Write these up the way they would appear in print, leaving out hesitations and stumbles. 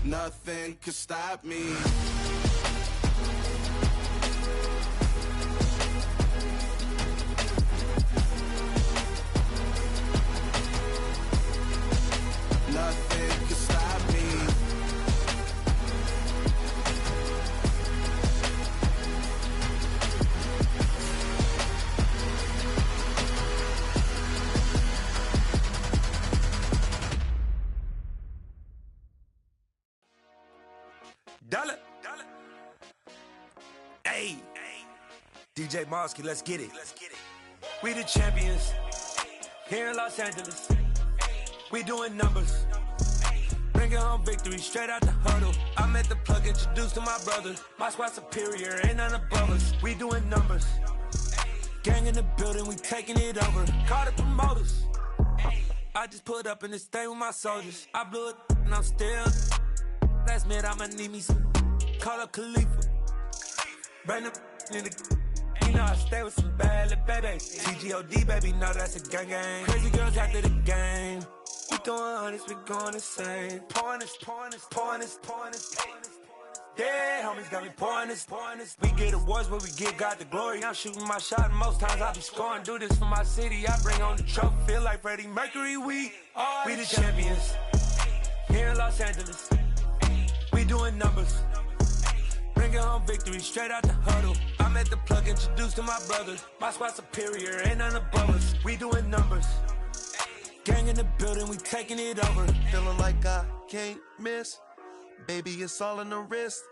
Nothing could stop me. Nothing could stop me. Dollar. Hey. DJ Mosky, let's get it. We the champions here in Los Angeles. We doing numbers. Bringing home victory straight out the huddle. I'm at the plug, introduced to my brother. My squad superior, ain't none above us. We doing numbers. Gang in the building, we taking it over. Call the promoters. I just put up in this thing with my soldiers. I blew it and I'm still. Last minute, I'ma need me some. Call up Khalifa. Bring the in the. You know I stay with some bad little baby. TGOD, baby, know that's a gang gang. Crazy girls after the game. We throwing hundreds, we going insane. Pouring this. Yeah, homies got me pouring this. We get awards, but we give God the glory. I'm shooting my shot, and most times I be scoring. Do this for my city, I bring on the trophy. Feel like Freddie Mercury, we the champions here in Los Angeles. We doing numbers. Bringing home victory straight out the huddle. I'm at the plug, introduced to my brother. My squad superior, ain't none above us. We doing numbers. Gang in the building, we taking it over. Feeling like I can't miss. Baby, it's all in the wrist.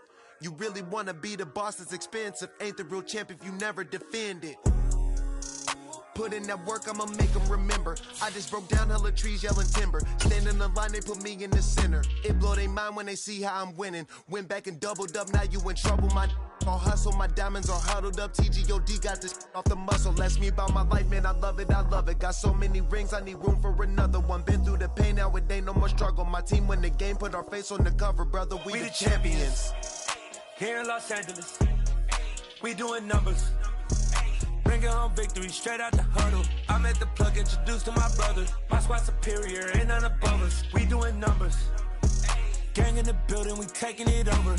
You really wanna be the boss, it's expensive. Ain't the real champ if you never defend it. Put in that work, I'ma make them remember. I just broke down hella trees, yelling timber. Stand in the line, they put me in the center. It blow their mind when they see how I'm winning. Went back and doubled up, now you in trouble. My all hustle, my diamonds are huddled up. TGOD got this off the muscle. That's me about my life, man, I love it. Got so many rings, I need room for another one. Been through the pain, now it ain't no more struggle. My team win the game, put our face on the cover, brother. We the champions. Here in Los Angeles, we doing numbers. Bringing home victory straight out the huddle. I'm at the plug, introduced to my brother. My squad superior, ain't none above us. We doing numbers. Gang in the building, we taking it over.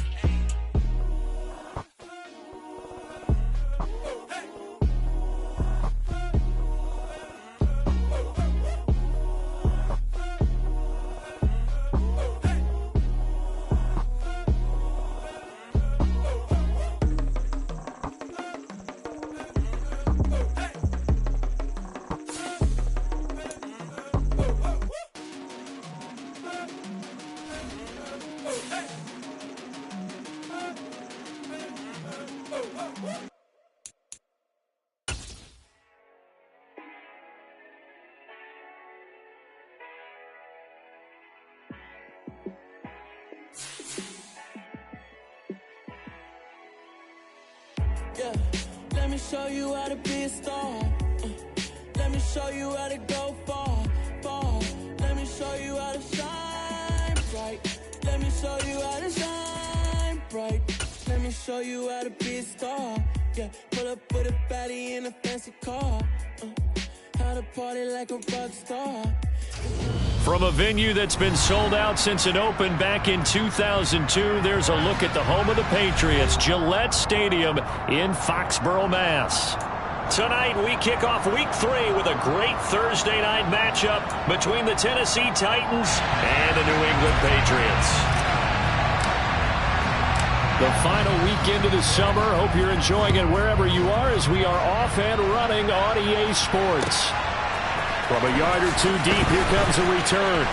Yeah, let me show you how to be a star. Let me show you how to go far. Let me show you how to shine bright. Let me show you how to shine bright. Let me show you how to be a star. Yeah, pull up with a baddie in a fancy car. How to party like a rock star. From a venue that's been sold out since it opened back in 2002, there's a look at the home of the Patriots, Gillette Stadium in Foxborough, Mass. Tonight, we kick off Week 3 with a great Thursday night matchup between the Tennessee Titans and the New England Patriots. The final weekend of the summer. Hope you're enjoying it wherever you are as we are off and running on EA Sports. From a yard or two deep, here comes a return.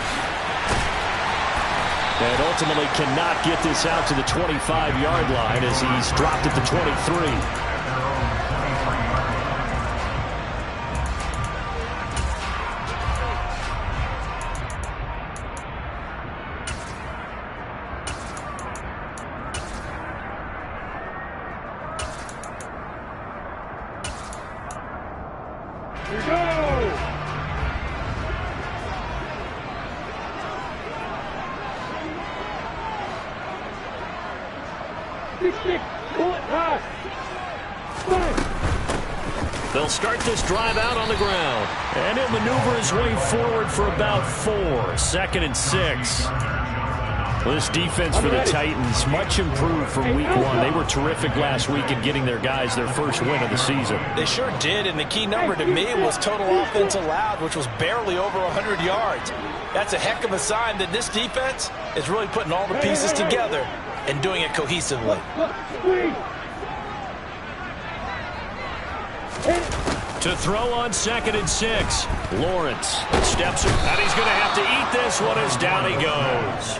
And ultimately cannot get this out to the 25-yard line as he's dropped at the 23. They'll start this drive out on the ground. And he'll maneuver his way forward for about 4. 2nd and 6. Well, this defense for the Titans, much improved from week one. They were terrific last week in getting their guys their first win of the season. They sure did, and the key number to me was total offense allowed, which was barely over 100 yards. That's a heck of a sign that this defense is really putting all the pieces together and doing it cohesively. To throw on 2nd and 6. Lawrence steps up, and he's going to have to eat this one as down he goes.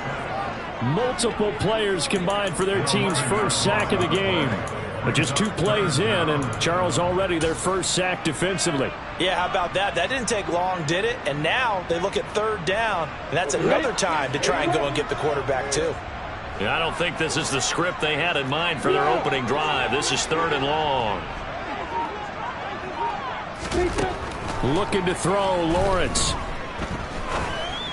Multiple players combined for their team's first sack of the game. But just 2 plays in, and Charles already their first sack defensively. Yeah, how about that? That didn't take long, did it? And now they look at 3rd down, and that's another time to try and go and get the quarterback too. Yeah, I don't think this is the script they had in mind for their opening drive. This is 3rd and long. Looking to throw, Lawrence.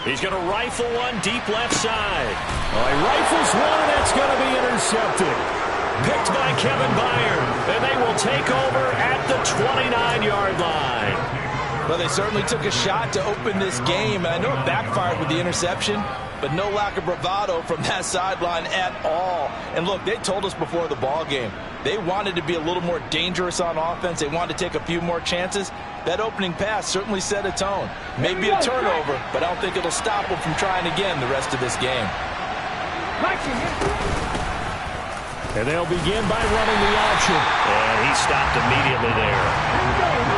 He's going to rifle one deep left side. Oh, he rifles one, and that's going to be intercepted. Picked by Kevin Byard, and they will take over at the 29-yard line. Well, they certainly took a shot to open this game, and I know it backfired with the interception, but no lack of bravado from that sideline at all. And look, they told us before the ball game, they wanted to be a little more dangerous on offense. They wanted to take a few more chances. That opening pass certainly set a tone. Maybe a turnover, but I don't think it'll stop them from trying again the rest of this game. And they'll begin by running the option. And he stopped immediately there.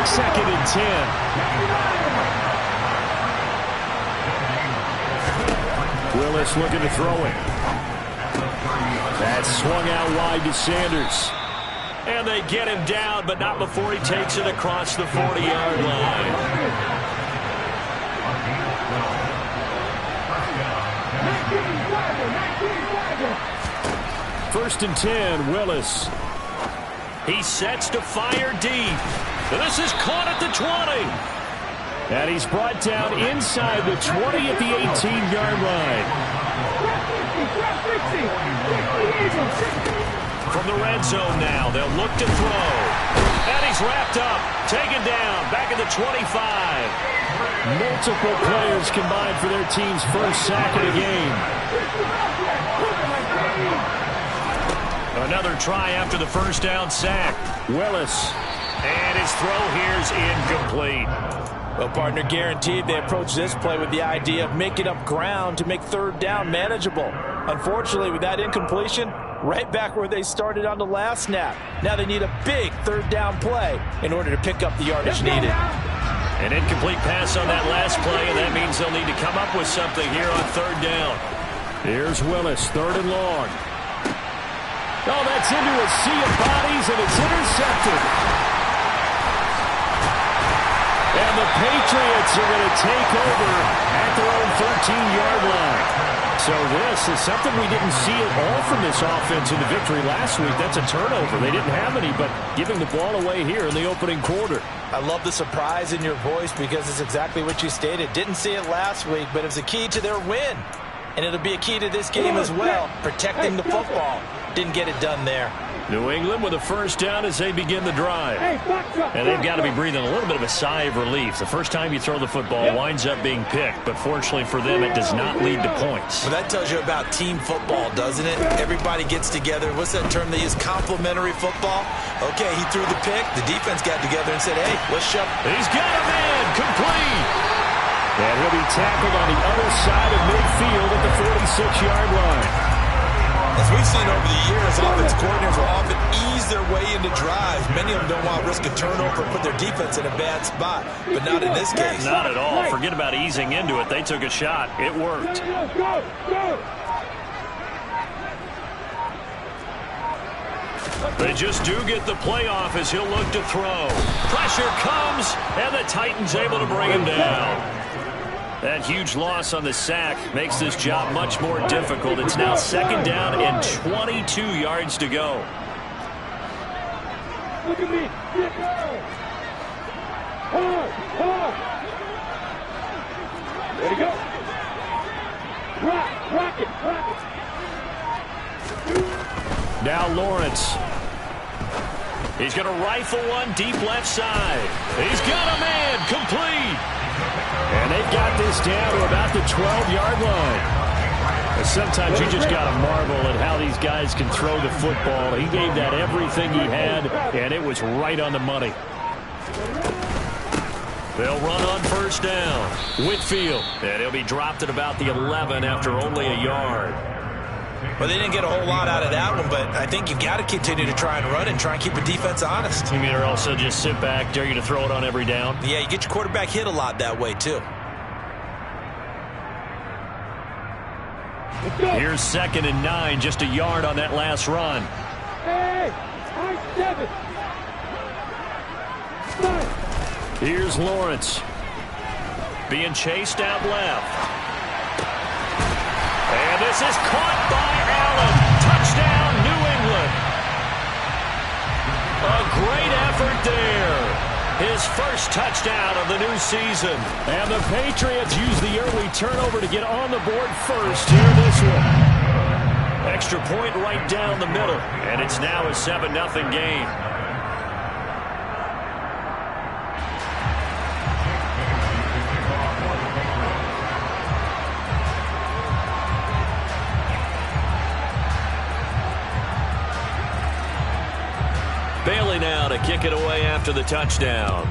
2nd and 10. Willis looking to throw it. That's swung out wide to Sanders. And they get him down, but not before he takes it across the 40-yard line. 1st and 10, Willis. He sets to fire deep. This is caught at the 20. And he's brought down inside the 20 at the 18-yard line. From the red zone now, they'll look to throw. And he's wrapped up, taken down, back at the 25. Multiple players combined for their team's first sack of the game. Another try after the first down sack. Willis. And his throw here's incomplete. Well, partner, guaranteed they approach this play with the idea of making up ground to make 3rd down manageable. Unfortunately, with that incompletion, right back where they started on the last snap. Now they need a big 3rd down play in order to pick up the yardage needed. An incomplete pass on that last play, and that means they'll need to come up with something here on 3rd down. Here's Willis, 3rd and long. Oh, that's into a sea of bodies, and it's intercepted. And the Patriots are going to take over at their own 13-yard line. So this is something we didn't see at all from this offense in the victory last week. That's a turnover. They didn't have any, but giving the ball away here in the opening quarter. I love the surprise in your voice because it's exactly what you stated. Didn't see it last week, but it's a key to their win. And it'll be a key to this game as well, protecting the football. Didn't get it done there. New England with a first down as they begin the drive. And they've got to be breathing a little bit of a sigh of relief. The first time you throw the football winds up being picked, but fortunately for them, it does not lead to points. Well, that tells you about team football, doesn't it? Everybody gets together. What's that term they use? Complementary football? Okay, he threw the pick. The defense got together and said, hey, let's shove. He's got a man, complete. And he'll be tackled on the other side of midfield at the 46-yard line. As we've seen over the years, offense coordinators will often ease their way into drives. Many of them don't want to risk a turnover or put their defense in a bad spot, but not in this case. Not at all. Forget about easing into it. They took a shot. It worked. They just do get the playoff as he'll look to throw. Pressure comes, and the Titans able to bring him down. That huge loss on the sack makes this job much more difficult. It's now 2nd down and 22 yards to go. Look at me. There you go. Rock it. Now Lawrence. He's going to rifle one deep left side. He's got a man, complete. And they've got this down to about the 12-yard line. Sometimes you just got to marvel at how these guys can throw the football. He gave that everything he had, and it was right on the money. They'll run on first down. Whitfield, and he'll be dropped at about the 11 after only a yard. Well, they didn't get a whole lot out of that one, but I think you got to continue to try and run and try and keep the defense honest. You mean or also just sit back, dare you to throw it on every down? Yeah, you get your quarterback hit a lot that way, too. Here's 2nd and 9, just a yard on that last run. Hey, 7. Here's Lawrence. Being chased out left. And this is caught by Allen. Touchdown, New England. A great effort there. His first touchdown of the new season. And the Patriots use the early turnover to get on the board first here in this one. Extra point right down the middle. And it's now a 7-0 game. Bailey now to kick it away after the touchdown.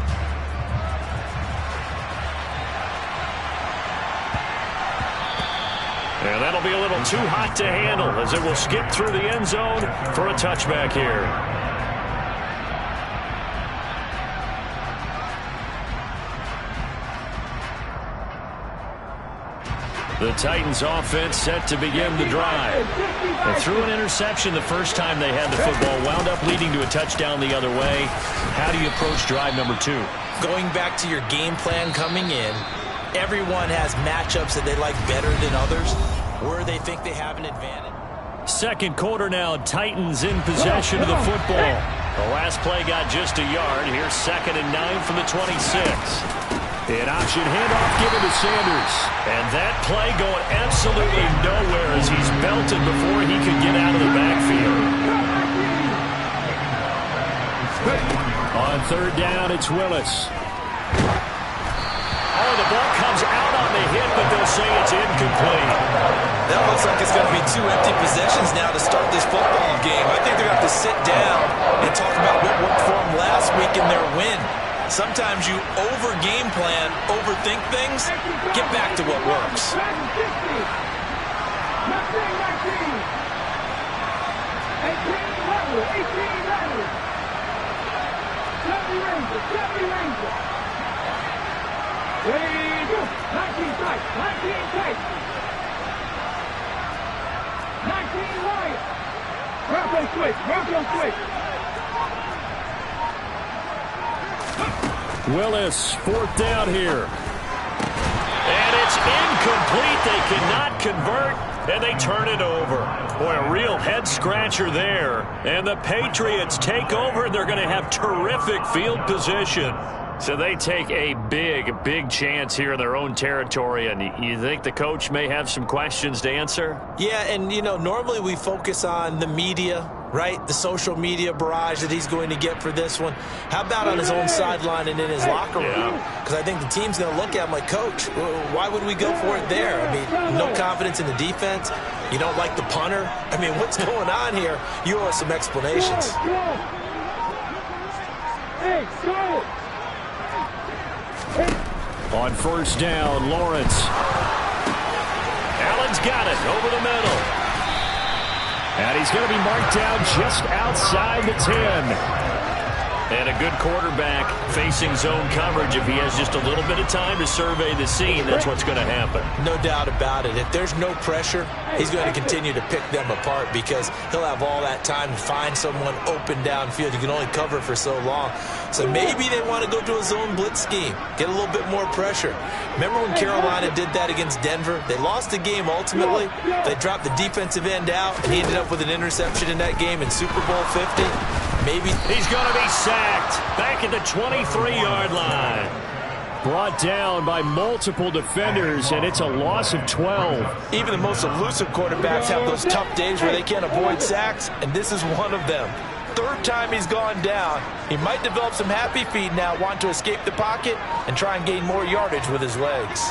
And that'll be a little too hot to handle as it will skip through the end zone for a touchback here. The Titans offense set to begin the drive. They threw an interception the first time they had the football, wound up leading to a touchdown the other way. How do you approach drive number 2? Going back to your game plan coming in, everyone has matchups that they like better than others, where they think they have an advantage. Second quarter now, Titans in possession of the football. The last play got just a yard. Here's 2nd and 9 from the 26. An option handoff given to Sanders. And that play going absolutely nowhere as he's belted before he could get out of the backfield. On third down, it's Willis. Oh, the ball comes out on the hit, but they'll say it's incomplete. That looks like it's going to be 2 empty possessions now to start this football game. I think they're going to have to sit down and talk about what worked for them last week in their win. Sometimes you over-game plan, overthink things, get back to what works. Willis, 4th down here. And it's incomplete. They cannot convert, and they turn it over. Boy, a real head-scratcher there. And the Patriots take over, and they're going to have terrific field position. So they take a big chance here in their own territory, and you think the coach may have some questions to answer? Yeah, and, you know, normally we focus on the media, right? The social media barrage that he's going to get for this one. How about on his own sideline and in his locker room? Because I think the team's going to look at him like, Coach, why would we go for it there? I mean, no confidence in the defense. You don't like the punter? I mean, what's going on here? You owe us some explanations. Hey, go! On first down, Lawrence. Allen's got it over the middle. And he's going to be marked down just outside the 10. And a good quarterback facing zone coverage. If he has just a little bit of time to survey the scene, that's what's going to happen. No doubt about it. If there's no pressure, he's going to continue to pick them apart because he'll have all that time to find someone open downfield. You can only cover for so long. So maybe they want to go to a zone blitz scheme, get a little bit more pressure. Remember when Carolina did that against Denver? They lost the game ultimately. They dropped the defensive end out, and he ended up with an interception in that game in Super Bowl 50. Maybe he's going to be sacked back at the 23-yard line. Brought down by multiple defenders, and it's a loss of 12. Even the most elusive quarterbacks have those tough days where they can't avoid sacks, and this is one of them. Third time he's gone down. He might develop some happy feet now, want to escape the pocket and try and gain more yardage with his legs.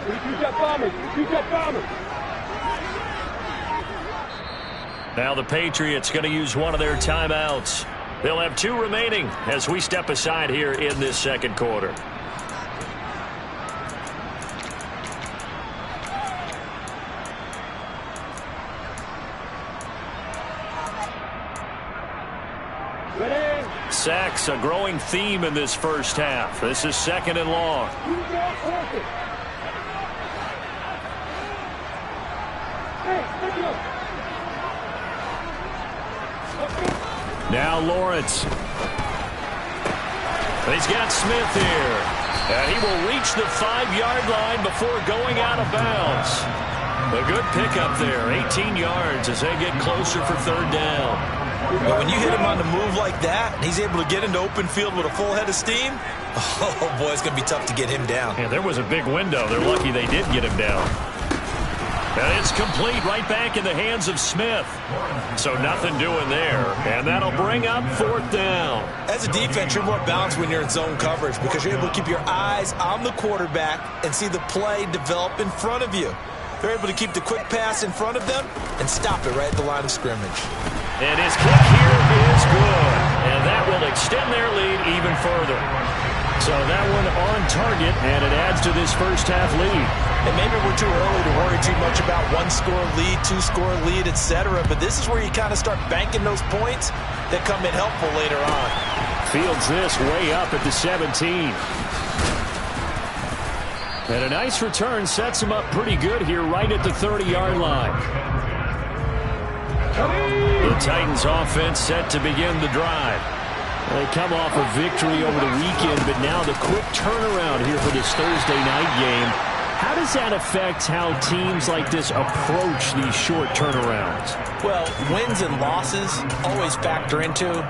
You got bombers. You got bombers. Now the Patriots going to use one of their timeouts. They'll have 2 remaining as we step aside here in this second quarter. Ready? Sacks, a growing theme in this first half. This is 2nd and long. Now Lawrence. He's got Smith here. And he will reach the 5-yard line before going out of bounds. A good pickup there. 18 yards as they get closer for 3rd down. But when you hit him on the move like that, and he's able to get into open field with a full head of steam, oh boy, it's going to be tough to get him down. And there was a big window. They're lucky they did get him down. And it's complete right back in the hands of Smith. So nothing doing there. And that'll bring up 4th down. As a defense, you're more balanced when you're in zone coverage because you're able to keep your eyes on the quarterback and see the play develop in front of you. They're able to keep the quick pass in front of them and stop it right at the line of scrimmage. And his kick here is good. And that will extend their lead even further. So that one on target, and it adds to this first half lead. And maybe we're too early to worry too much about 1-score lead, 2-score lead, etc. But this is where you kind of start banking those points that come in helpful later on. Fields this way up at the 17. And a nice return sets him up pretty good here right at the 30-yard line. The Titans offense set to begin the drive. They come off a victory over the weekend, but now the quick turnaround here for this Thursday night game. How does that affect how teams like this approach these short turnarounds? Well, wins and losses always factor into,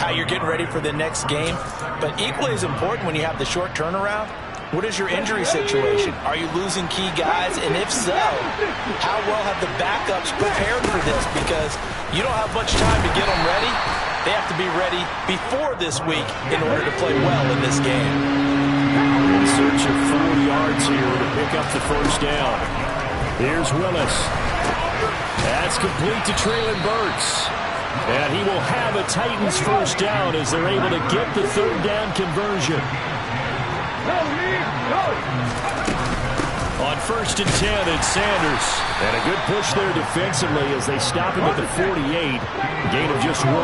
how you're getting ready for the next game. But equally as important when you have the short turnaround, what is your injury situation? Are you losing key guys? And if so, how well have the backups prepared for this? Because you don't have much time to get them ready. They have to be ready before this week in order to play well in this game. In search of 4 yards here to pick up the first down. Here's Willis. That's complete to Treylon Burks. And he will have a Titans first down as they're able to get the 3rd down conversion. On 1st and 10, it's Sanders. And a good push there defensively as they stop him at the 48. Gain of just 1.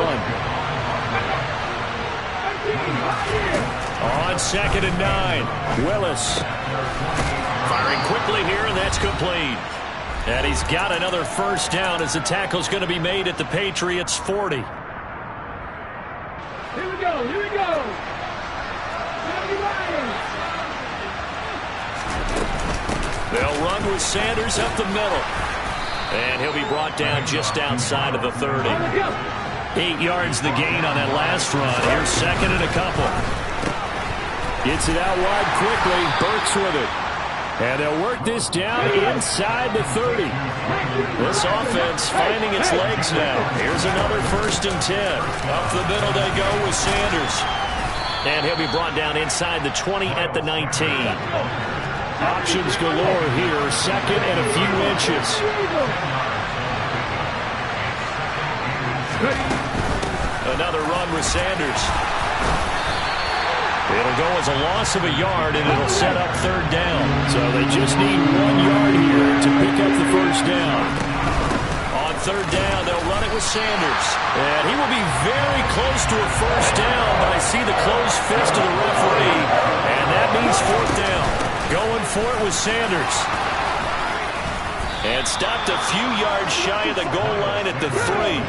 On 2nd and 9, Willis. Firing quickly here, and that's complete. And he's got another first down as the tackle's going to be made at the Patriots' 40. Here we go, here we go. They'll run with Sanders up the middle. And he'll be brought down just outside of the 30. 8 yards the gain on that last run. Here's 2nd and a couple. Gets it out wide quickly. Burks with it. And they'll work this down inside the 30. This offense finding its legs now. Here's another 1st and 10. Up the middle they go with Sanders. And he'll be brought down inside the 20 at the 19. Options galore here. 2nd and a few inches. Another run with Sanders. It'll go as a loss of a yard, and it'll set up 3rd down. So they just need 1 yard here to pick up the first down. On 3rd down, they'll run it with Sanders. And he will be very close to a first down, but I see the closed fist of the referee, and that means 4th down. Going for it with Sanders. And stopped a few yards shy of the goal line at the 3.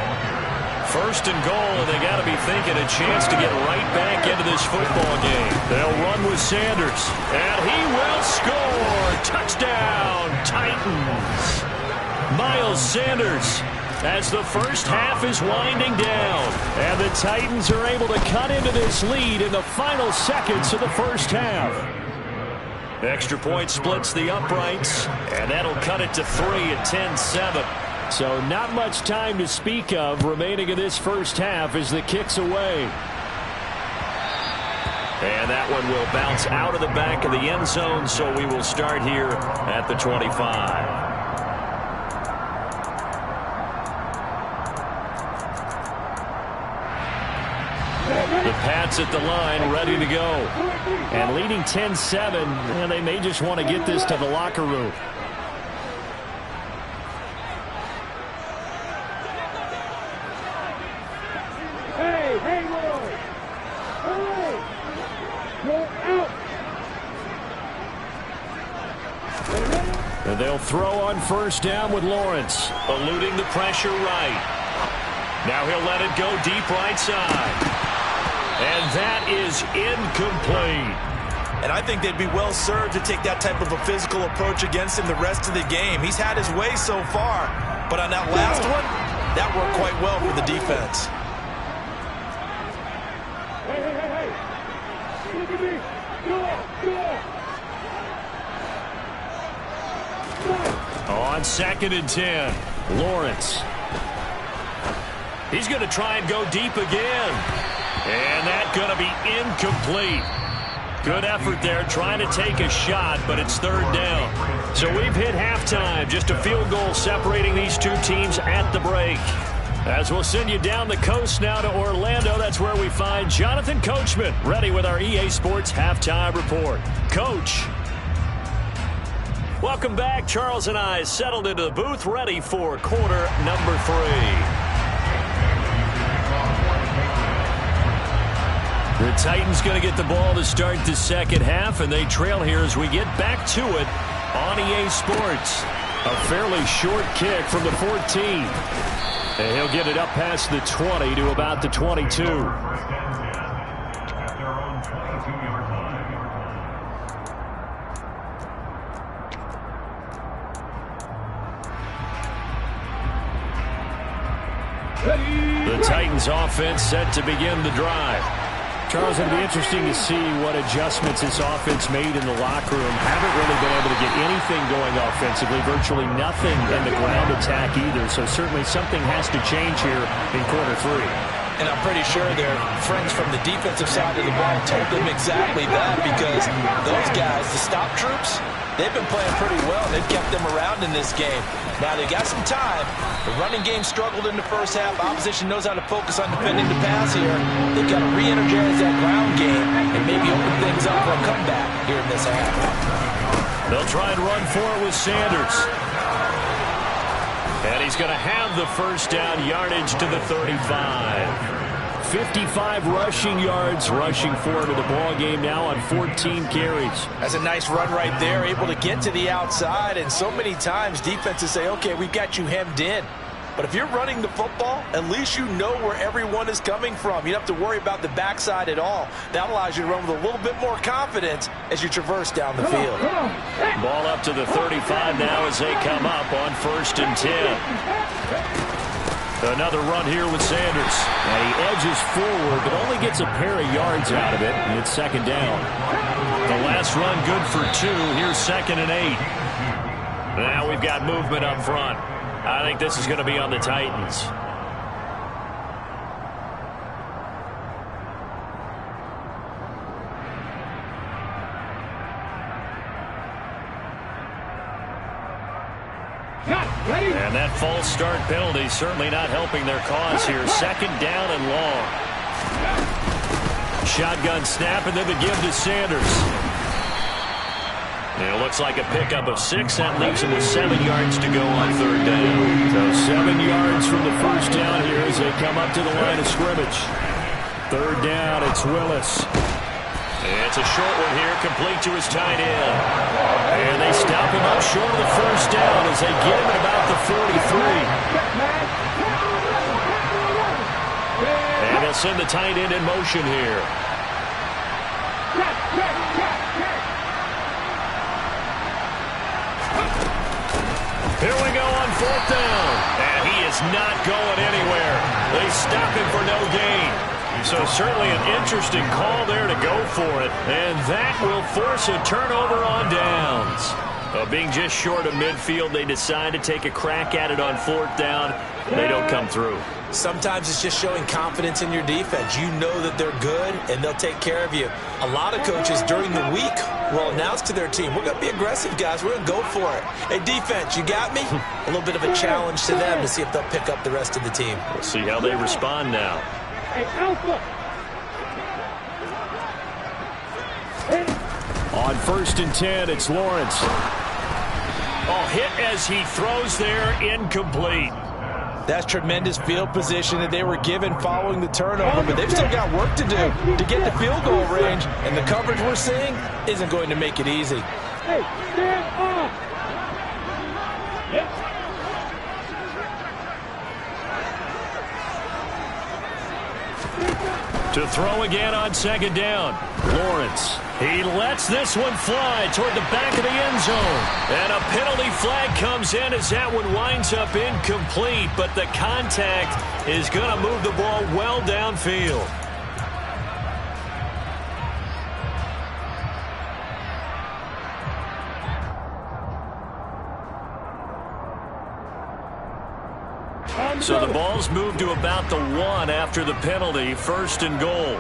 1st and goal, and they got to be thinking a chance to get right back into this football game. They'll run with Sanders, and he will score. Touchdown, Titans. Miles Sanders as the first half is winding down, and the Titans are able to cut into this lead in the final seconds of the first half. Extra point splits the uprights, and that'll cut it to 3 at 10-7. So not much time to speak of remaining in this first half as the kick's away. And that one will bounce out of the back of the end zone, so we will start here at the 25. The Pats at the line, ready to go. And leading 10-7, and they may just want to get this to the locker room. Hey, Lord! Hey! Go out! And they'll throw on first down with Lawrence, eluding the pressure right. Now he'll let it go deep right side. And that is incomplete. And I think they'd be well served to take that type of a physical approach against him the rest of the game. He's had his way so far, but on that last one, that worked quite well for the defense. Hey! Look at me! Go! On 2nd and 10, Lawrence. He's going to try and go deep again. And that's going to be incomplete. Good effort there trying to take a shot, but it's 3rd down. So we've hit halftime. Just a field goal separating these two teams at the break. As we'll send you down the coast now to Orlando, that's where we find Jonathan Coachman, ready with our EA Sports Halftime Report. Coach. Welcome back. Charles and I settled into the booth, ready for quarter number 3. The Titans going to get the ball to start the second half, and they trail here as we get back to it on EA Sports. A fairly short kick from the 14. And he'll get it up past the 20 to about the 22. The Titans offense set to begin the drive. Charles, it'll be interesting to see what adjustments this offense made in the locker room. Haven't really been able to get anything going offensively, virtually nothing in the ground attack either. So certainly something has to change here in quarter 3. And I'm pretty sure their friends from the defensive side of the ball told them exactly that, because those guys, the stop troops, they've been playing pretty well. They've kept them around in this game. Now, they got some time. The running game struggled in the first half. Opposition knows how to focus on defending the pass here. They've got to re-energize that ground game and maybe open things up for a comeback here in this half. They'll try and run for it with Sanders. And he's going to have the first down, yardage to the 35. 55 rushing yards, rushing forward to the ball game now on 14 carries. That's a nice run right there, able to get to the outside. And so many times defenses say, okay, we've got you hemmed in. But if you're running the football, at least you know where everyone is coming from. You don't have to worry about the backside at all. That allows you to run with a little bit more confidence as you traverse down the field. Ball up to the 35 now as they come up on 1st and 10. Another run here with Sanders. And he edges forward, but only gets a pair of yards out of it, and it's 2nd down. The last run good for 2. Here's 2nd and 8. Now we've got movement up front. I think this is going to be on the Titans. And that false start penalty certainly not helping their cause here. 2nd down and long. Shotgun snap, and then the give to Sanders. And it looks like a pickup of 6. That leaves him with 7 yards to go on 3rd down. So 7 yards from the first down here as they come up to the line of scrimmage. 3rd down, it's Willis. It's a short one here, complete to his tight end. And they stop him up short of the first down as they get him at about the 43. And they'll send the tight end in motion here. Here we go on 4th down. And he is not going anywhere. They stop him for no gain. So certainly an interesting call there to go for it. And that will force a turnover on downs. Being just short of midfield, they decide to take a crack at it on 4th down. They don't come through. Sometimes it's just showing confidence in your defense. You know that they're good, and they'll take care of you. A lot of coaches during the week will announce to their team, we're going to be aggressive, guys. We're going to go for it. Hey, defense, you got me? A little bit of a challenge to them to see if they'll pick up the rest of the team. We'll see how they respond now. Hey, Alpha! On 1st and 10, it's Lawrence. Oh, hit as he throws there, incomplete. That's tremendous field position that they were given following the turnover, but they've still got work to do to get the field goal range, and the coverage we're seeing isn't going to make it easy. Hey, stand up! Yep. To throw again on 2nd down. Lawrence. He lets this one fly toward the back of the end zone. And a penalty flag comes in as that one winds up incomplete, but the contact is going to move the ball well downfield. So the ball's moved to about the 1 after the penalty, 1st and goal.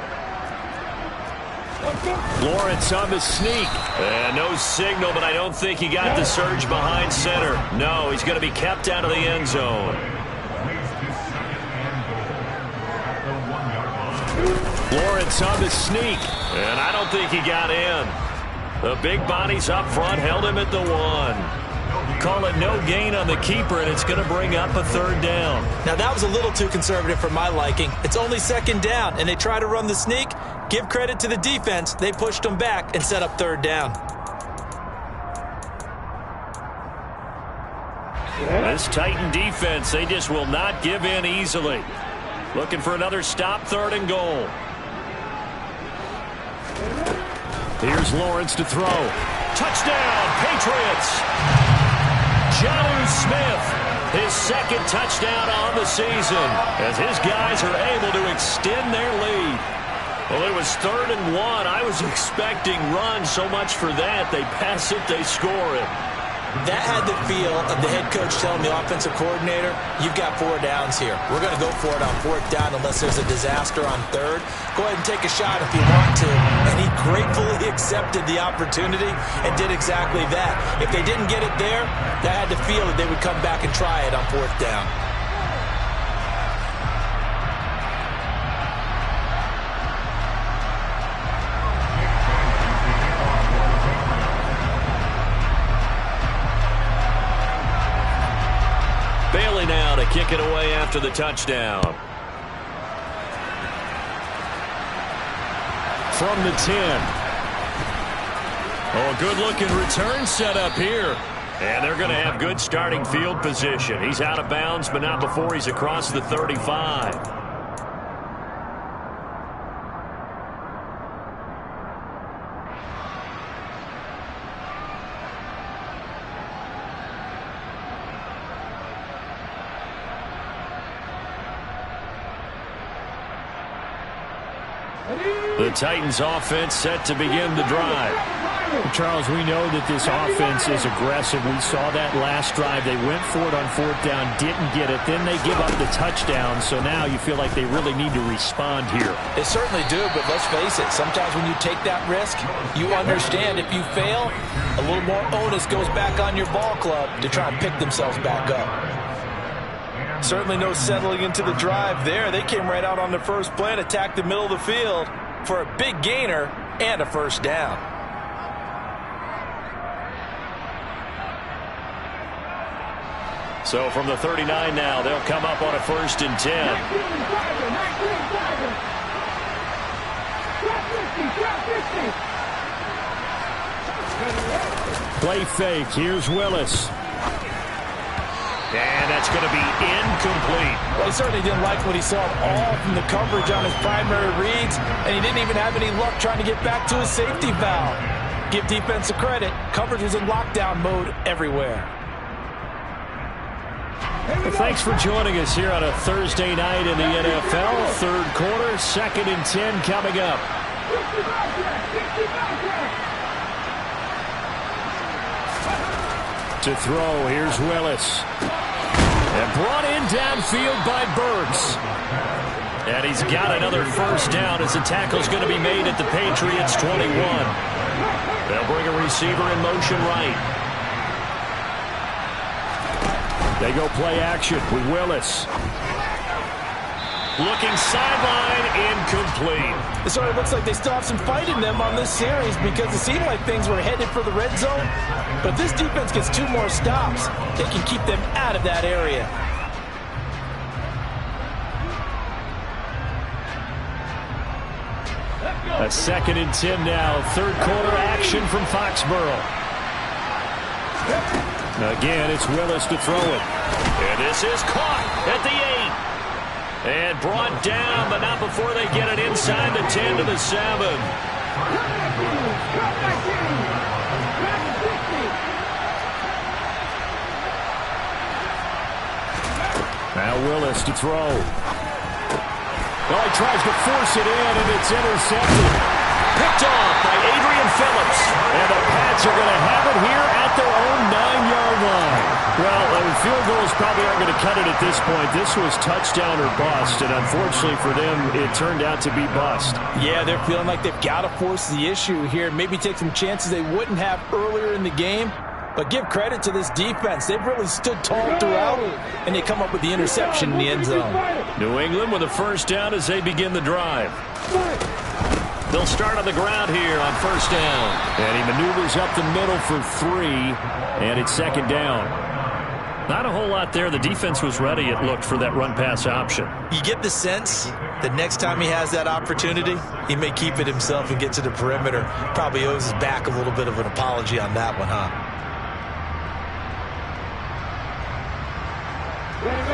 Lawrence on the sneak. And no signal, but I don't think he got the surge behind center. No, he's going to be kept out of the end zone. Lawrence on the sneak. And I don't think he got in. The big bodies up front held him at the 1. Call it no gain on the keeper, and it's going to bring up a 3rd down. Now, that was a little too conservative for my liking. It's only 2nd down, and they try to run the sneak. Give credit to the defense. They pushed them back and set up 3rd down. This Titan defense, they just will not give in easily. Looking for another stop, 3rd and goal. Here's Lawrence to throw. Touchdown, Patriots! Jonnu Smith, his 2nd touchdown on the season, as his guys are able to extend their lead. Well, it was 3rd and 1. I was expecting runs, so much for that. They pass it, they score it. That had the feel of the head coach telling the offensive coordinator, you've got 4 downs here. We're going to go for it on 4th down unless there's a disaster on 3rd. Go ahead and take a shot if you want to. And he gratefully accepted the opportunity and did exactly that. If they didn't get it there, that had the feel that they would come back and try it on 4th down. Bailey now to kick it away after the touchdown. From the 10. Oh, a good-looking return set up here. And they're going to have good starting field position. He's out of bounds, but not before he's across the 35. The Titans offense set to begin the drive. Charles, we know that this offense is aggressive. We saw that last drive. They went for it on 4th down, didn't get it. Then they give up the touchdown. So now you feel like they really need to respond here. They certainly do, but let's face it. Sometimes when you take that risk, you understand if you fail, a little more onus goes back on your ball club to try and pick themselves back up. Certainly no settling into the drive there. They came right out on the first play and attacked the middle of the field for a big gainer and a 1st down. So from the 39 now, they'll come up on a 1st and 10. Play fake. Here's Willis. And that's going to be incomplete. Well, he certainly didn't like what he saw all from the coverage on his primary reads, and he didn't even have any luck trying to get back to his safety valve. Give defense a credit. Coverage was in lockdown mode everywhere. Well, thanks for joining us here on a Thursday night in the NFL. 3rd quarter, 2nd and 10 coming up. To throw, here's Willis. And brought in downfield by Burks. And he's got another 1st down as the tackle's going to be made at the Patriots 21. They'll bring a receiver in motion right. They go play action with Willis. Looking sideline, incomplete. It sort of looks like they still have some fight in them on this series because it seemed like things were headed for the red zone. But if this defense gets 2 more stops, they can keep them out of that area. A 2nd and 10 now. 3rd quarter action from Foxborough. Again, it's Willis to throw it. And this is caught at the 8. And brought down, but not before they get it inside the 10 to the 7. Now Willis to throw. Well, he tries to force it in, and it's intercepted. Picked off by Adrian Phillips. And the Pats are going to have it here at their own 9-yard line. Well, field goals probably aren't going to cut it at this point. This was touchdown or bust, and unfortunately for them, it turned out to be bust. Yeah, they're feeling like they've got to force the issue here. Maybe take some chances they wouldn't have earlier in the game. But give credit to this defense. They've really stood tall throughout, and they come up with the interception in the end zone. New England with a 1st down as they begin the drive. They'll start on the ground here on 1st down. And he maneuvers up the middle for 3, and it's 2nd down. Not a whole lot there. The defense was ready, it looked, for that run-pass option. You get the sense that next time he has that opportunity, he may keep it himself and get to the perimeter. Probably owes his back a little bit of an apology on that one, huh?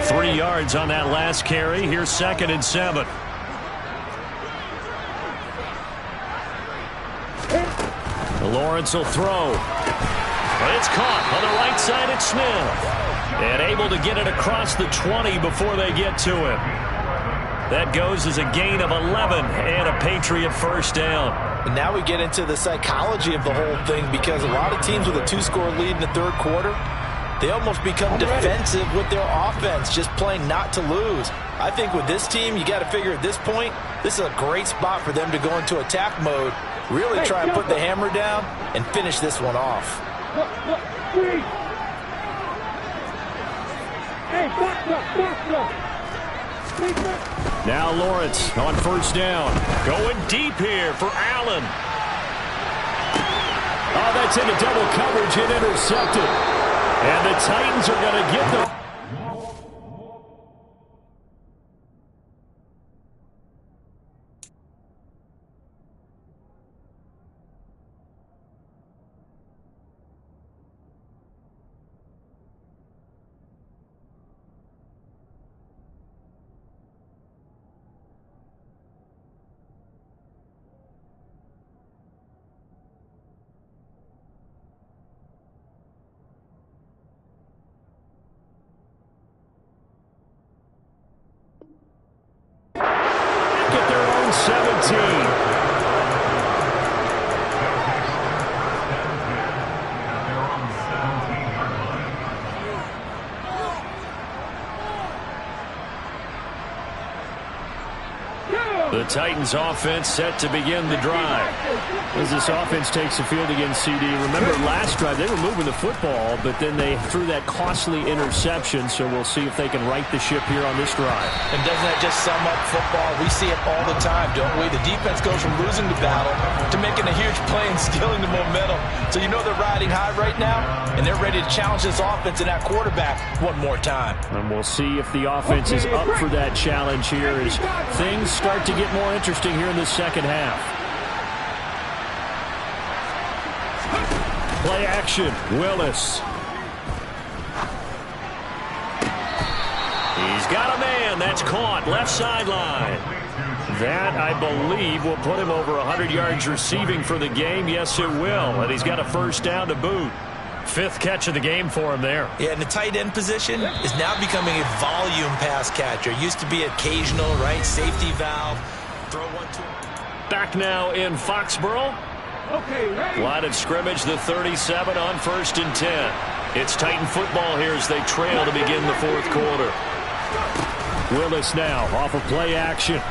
3 yards on that last carry. Here's 2nd and 7. Lawrence will throw. But it's caught on the right side at Smith. And able to get it across the 20 before they get to him. That goes as a gain of 11 and a Patriot 1st down. And now we get into the psychology of the whole thing, because a lot of teams with a 2-score lead in the 3rd quarter, they almost become defensive with their offense, just playing not to lose. I think with this team, you got to figure at this point, this is a great spot for them to go into attack mode, really try and put the hammer down and finish this one off. Now Lawrence on 1st down. Going deep here for Allen. Oh, that's into double coverage and intercepted. And the Titans are going to get the... at their own 17. The Titans offense set to begin the drive. As this offense takes the field against CD. Remember last drive they were moving the football, but then they threw that costly interception, so we'll see if they can right the ship here on this drive. And doesn't that just sum up football? We see it all the time, don't we? The defense goes from losing the battle to making a huge play and stealing the momentum. So you know they're riding high right now, and they're ready to challenge this offense and that quarterback one more time. And we'll see if the offense is up for that challenge here as things start to get more interesting here in the 2nd half. Play action, Willis. He's got a man. That's caught. Left sideline. That, I believe, will put him over 100 yards receiving for the game. Yes, it will. And he's got a 1st down to boot. 5th catch of the game for him there. Yeah, and the tight end position is now becoming a volume pass catcher. Used to be occasional, right? Safety valve. Throw one to him. Back now in Foxborough. Line of scrimmage, the 37 on 1st and 10. It's Titan football here as they trail to begin the 4th quarter. Willis now off of play action.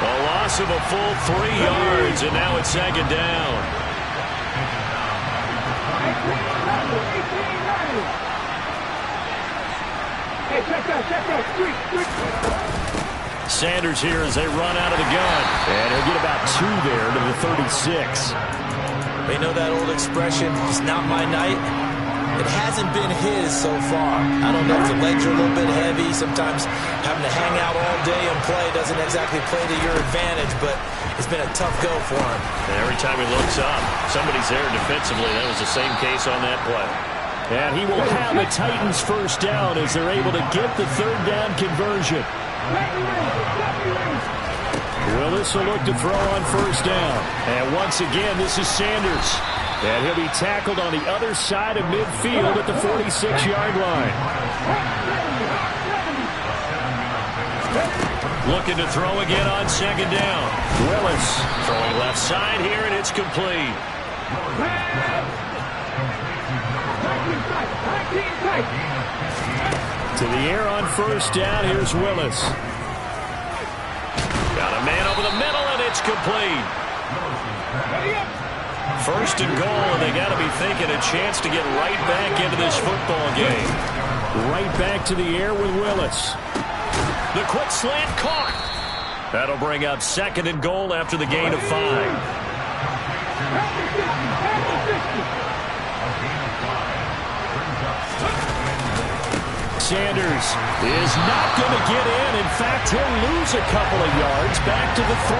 A loss of a full 3 yards, and now it's 2nd down. Sanders here as they run out of the gun. And he'll get about 2 there to the 36. They know that old expression, it's not my night. It hasn't been his so far. I don't know if the legs are a little bit heavy. Sometimes having to hang out all day and play doesn't exactly play to your advantage, but it's been a tough go for him. And every time he looks up, somebody's there defensively. That was the same case on that play. And he will have a Titans first down as they're able to get the 3rd down conversion. Willis will look to throw on first down. And once again, this is Sanders. And he'll be tackled on the other side of midfield at the 46-yard line. Looking to throw again on 2nd down. Willis throwing left side here, and it's complete. To the air on first down. Here's Willis. Got a man over the middle, and it's complete. 1st and goal, and they got to be thinking a chance to get right back into this football game. Right back to the air with Willis. The quick slant caught. That'll bring up 2nd and goal after the gain of 5. Sanders is not going to get in. In fact, he'll lose a couple of yards back to the 3.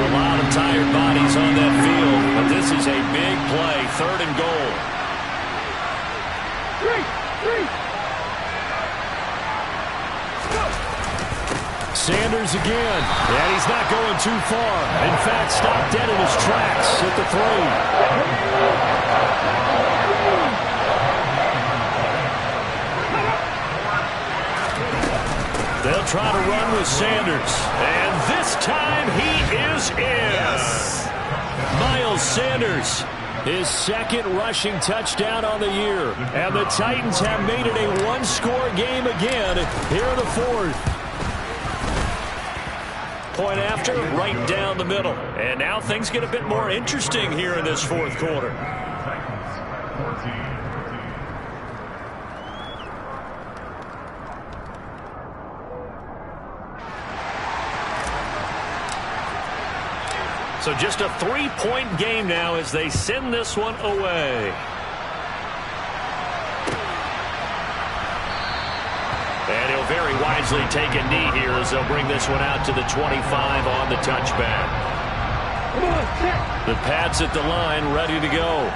A lot of tired bodies on that field, but this is a big play. 3rd and goal. Sanders again, and he's not going too far. In fact, stopped dead in his tracks at the 3. They'll try to run with Sanders. And this time he is in. Yes. Miles Sanders, his 2nd rushing touchdown on the year. And the Titans have made it a 1-score game again here in the 4th. Point after, right down the middle. And now things get a bit more interesting here in this 4th quarter. So just a 3-point game now as they send this one away. And he'll very wisely take a knee here as they'll bring this one out to the 25 on the touchback. The Pats at the line ready to go.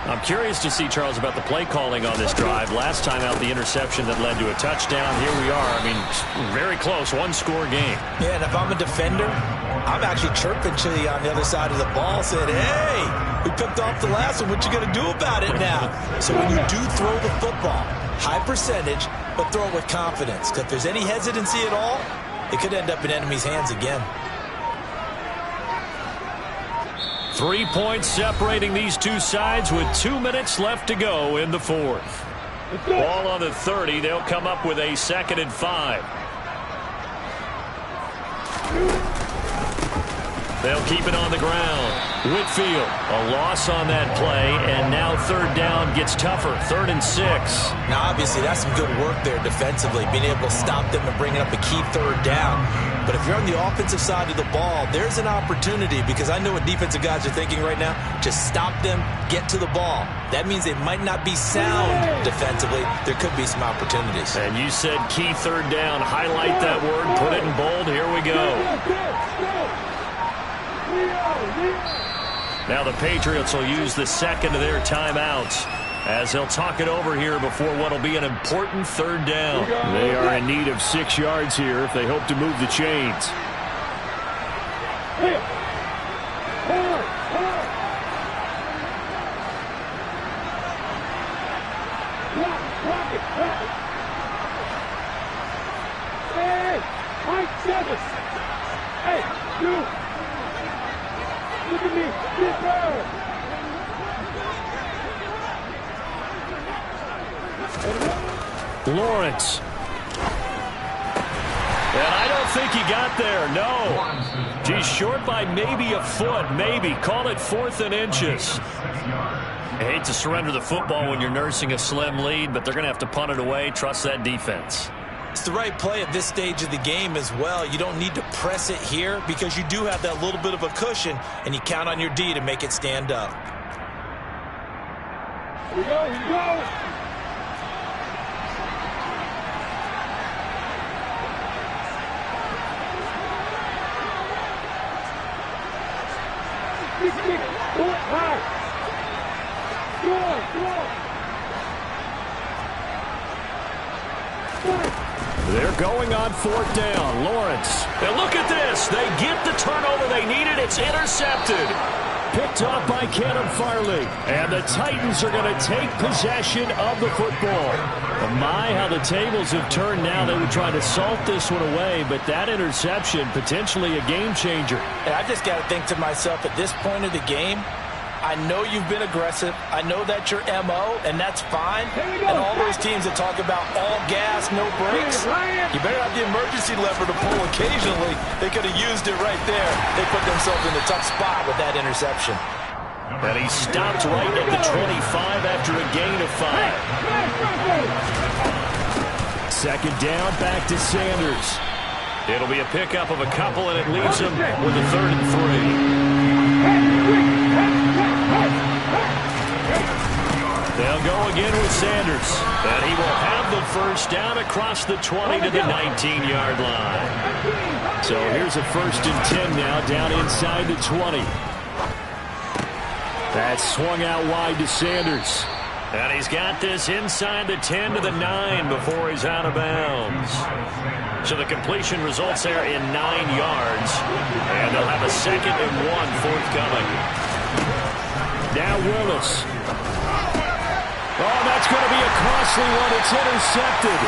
I'm curious to see, Charles, about the play calling on this drive. Last time out, the interception that led to a touchdown. Here we are. I mean, very close, 1-score game. Yeah, and if I'm a defender, I'm actually chirping Chili on the other side of the ball, saying, hey, we picked off the last one. What you going to do about it now? So when you do throw the football, high percentage, but throw it with confidence. Because if there's any hesitancy at all, it could end up in enemy's hands again. 3 points separating these two sides with 2 minutes left to go in the 4th. Ball on the 30. They'll come up with a 2nd and 5. They'll keep it on the ground. Whitfield, a loss on that play, and now 3rd down gets tougher. 3rd and 6. Now, obviously, that's some good work there defensively, being able to stop them and bringing up a key 3rd down. But if you're on the offensive side of the ball, there's an opportunity, because I know what defensive guys are thinking right now. Just stop them, get to the ball. That means they might not be sound defensively. There could be some opportunities. And you said key 3rd down. Highlight that word, put it in bold. Here we go. Now the Patriots will use the 2nd of their timeouts as they'll talk it over here before what will be an important 3rd down. They are in need of 6 yards here if they hope to move the chains. Hey, Mike Davis. Hey, you. Look at me. Get there. Lawrence. And I don't think he got there, no. He's short by maybe a foot, maybe. Call it 4th and inches. I hate to surrender the football when you're nursing a slim lead, but they're going to have to punt it away. Trust that defense. It's the right play at this stage of the game as well. You don't need to press it here because you do have that little bit of a cushion, and you count on your D to make it stand up. Here we go, here we go. They're going on 4th down. Lawrence. And look at this. They get the turnover they needed. It's intercepted. Picked off by Cannon Farley. And the Titans are going to take possession of the football. My, how the tables have turned now. They would try to salt this one away, but that interception, potentially a game changer. And I just got to think to myself, at this point of the game, I know you've been aggressive. I know that's your MO, and that's fine. And all those teams that talk about all gas, no brakes, you better have the emergency lever to pull occasionally. They could have used it right there. They put themselves in a tough spot with that interception. And he stopped right at the 25 after a gain of 5. 2nd down, back to Sanders. It'll be a pickup of a couple, and it leaves him with a 3rd and 3. They'll go again with Sanders. And he will have the 1st down across the 20 to the 19-yard line. So here's a 1st and 10 now, down inside the 20. That's swung out wide to Sanders. And he's got this inside the 10 to the 9 before he's out of bounds. So the completion results there in 9 yards. And they'll have a 2nd and 1 forthcoming. Now Willis. Oh, that's going to be a costly one. It's intercepted.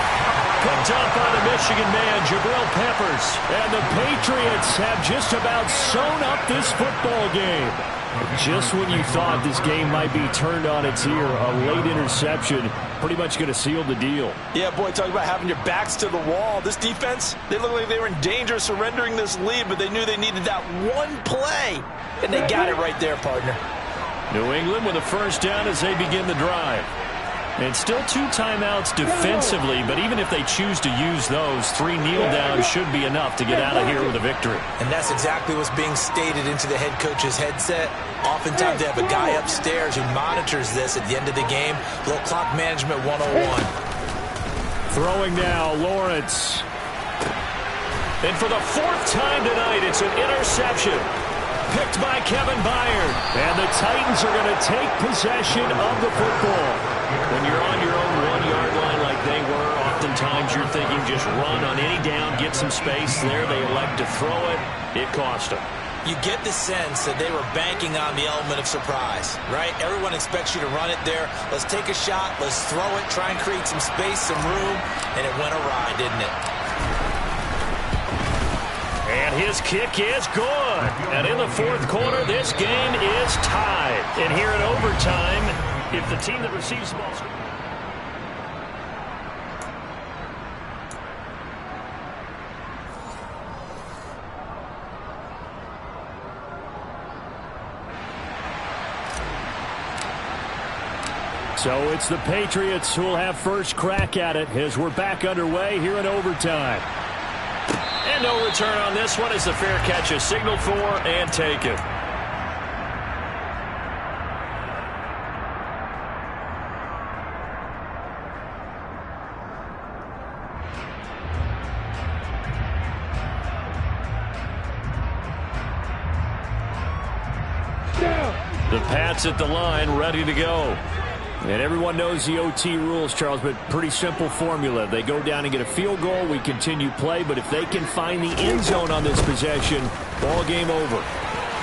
Picked up by the Michigan man, Jabril Peppers. And the Patriots have just about sewn up this football game. Just when you thought this game might be turned on its ear, a late interception pretty much going to seal the deal. Yeah, boy, talk about having your backs to the wall. This defense, they look like they were in danger of surrendering this lead, but they knew they needed that one play, and they got it right there, partner. New England with a 1st down as they begin the drive. And still 2 timeouts defensively, but even if they choose to use those, 3 kneel downs should be enough to get out of here with a victory. And that's exactly what's being stated into the head coach's headset. Oftentimes they have a guy upstairs who monitors this at the end of the game. Little clock management 101. Throwing now, Lawrence. And for the 4th time tonight, it's an interception. Picked by Kevin Byard. And the Titans are going to take possession of the football. When you're on your own 1-yard line like they were, oftentimes you're thinking just run on any down, get some space. There they elect to throw it. It cost them. You get the sense that they were banking on the element of surprise, right? Everyone expects you to run it there. Let's take a shot. Let's throw it. Try and create some space, some room. And it went awry, didn't it? And his kick is good. And in the 4th quarter, this game is tied. And here in overtime, if the team that receives the ball... So it's the Patriots who will have first crack at it as we're back underway here in overtime. And no return on this one as the fair catch is signaled for and taken. The Pats at the line, ready to go. And everyone knows the OT rules, Charles, but pretty simple formula. They go down and get a field goal, we continue play, but if they can find the end zone on this possession, ball game over.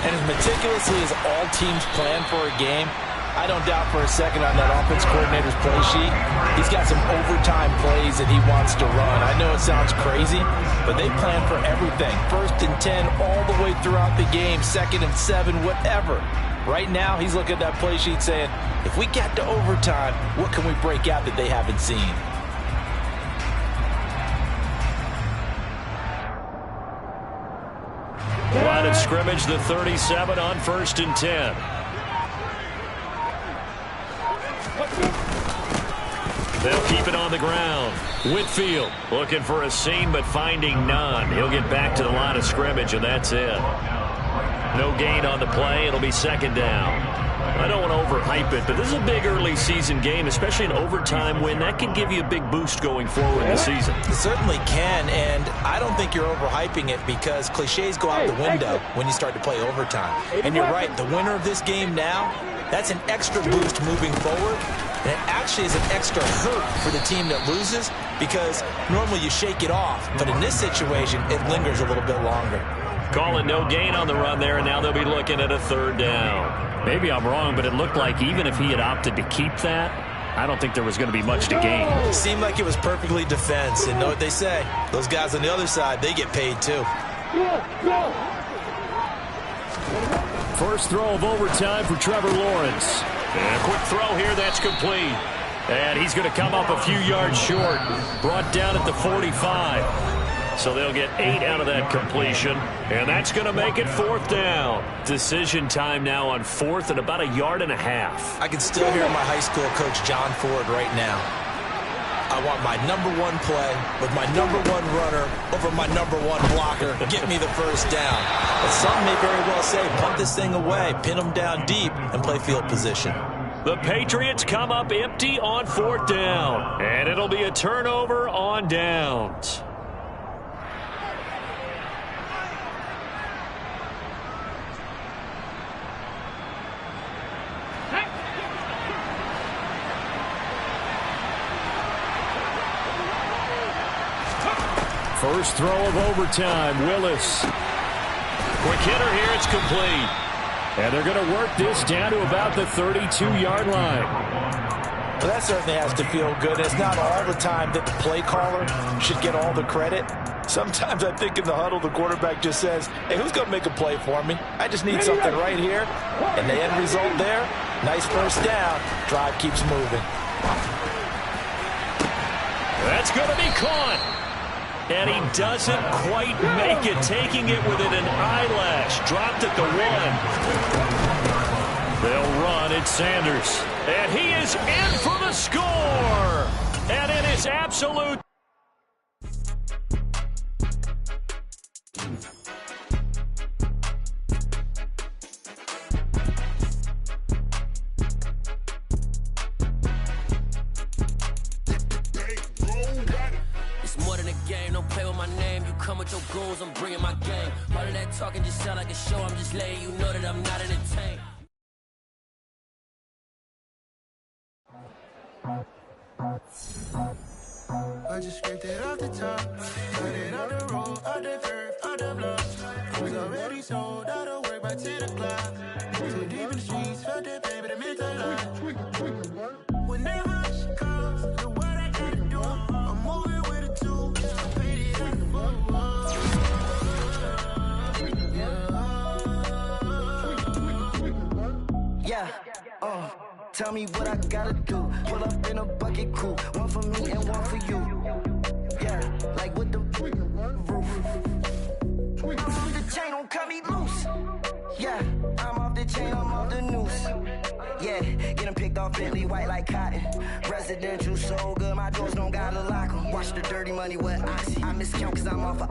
And as meticulously as all teams plan for a game, I don't doubt for a second on that offense coordinator's play sheet, he's got some overtime plays that he wants to run. I know it sounds crazy, but they plan for everything. 1st and 10 all the way throughout the game, 2nd and 7, whatever. Right now, he's looking at that play sheet saying, if we get to overtime, what can we break out that they haven't seen? Line of scrimmage, the 37 on 1st and 10. They'll keep it on the ground. Whitfield looking for a seam but finding none. He'll get back to the line of scrimmage, and that's it. No gain on the play. It'll be second down. I don't want to overhype it, but this is a big early season game, especially an overtime win. That can give you a big boost going forward in the season. It certainly can, and I don't think you're overhyping it because cliches go out the window when you start to play overtime. And you're right, the winner of this game now, that's an extra boost moving forward. And it actually is an extra hurt for the team that loses because normally you shake it off. But in this situation, it lingers a little bit longer. Calling no gain on the run there, and now they'll be looking at a third down. Maybe I'm wrong, but it looked like even if he had opted to keep that, I don't think there was going to be much to gain. It seemed like it was perfectly defense. And know what they say? Those guys on the other side, they get paid too. First throw of overtime for Trevor Lawrence. And a quick throw here, that's complete. And he's going to come up a few yards short. Brought down at the 45. So they'll get 8 out of that completion. And that's going to make it fourth down. Decision time now on fourth and about 1.5 yards. I can still hear my high school coach John Ford right now. I want my #1 play with my #1 runner over my #1 blocker. Get me the first down. But some may very well say, punt this thing away, pin them down deep, and play field position. The Patriots come up empty on fourth down. And it'll be a turnover on downs. First throw of overtime, Willis. Quick hitter here, it's complete. And they're going to work this down to about the 32-yard line. Well, that certainly has to feel good. It's not all the time that the play caller should get all the credit. Sometimes I think in the huddle, the quarterback just says, hey, who's going to make a play for me? I just need something right here. And the end result there, nice first down. Drive keeps moving. That's going to be caught. And he doesn't quite make it, taking it within an eyelash. Dropped at the 1. They'll run. It's Sanders. And he is in for the score. And it is absolute. With your goons, I'm bringing my game. All of that talking just sound like a show. I'm just letting you know that I'm not entertained. I just scraped it off the top, cut it off the road, off the curve, off the block. Was already sold, out of work by 10 o'clock. Too deep in the streets, felt that baby, the mental line. Whenever she calls, the what I gotta do, I'm moving with a 2. I paid it out the tell me what I gotta do. Pull up in a bucket crew, one for me and one for you. Yeah, like with the roof. The chain don't cut me loose. Yeah, I'm off the chain, I'm off the noose. Yeah, get them picked off Bentley, white like cotton. Residential so good, my doors don't gotta lock them. Watch the dirty money with oxy. I miscount cause I'm off a...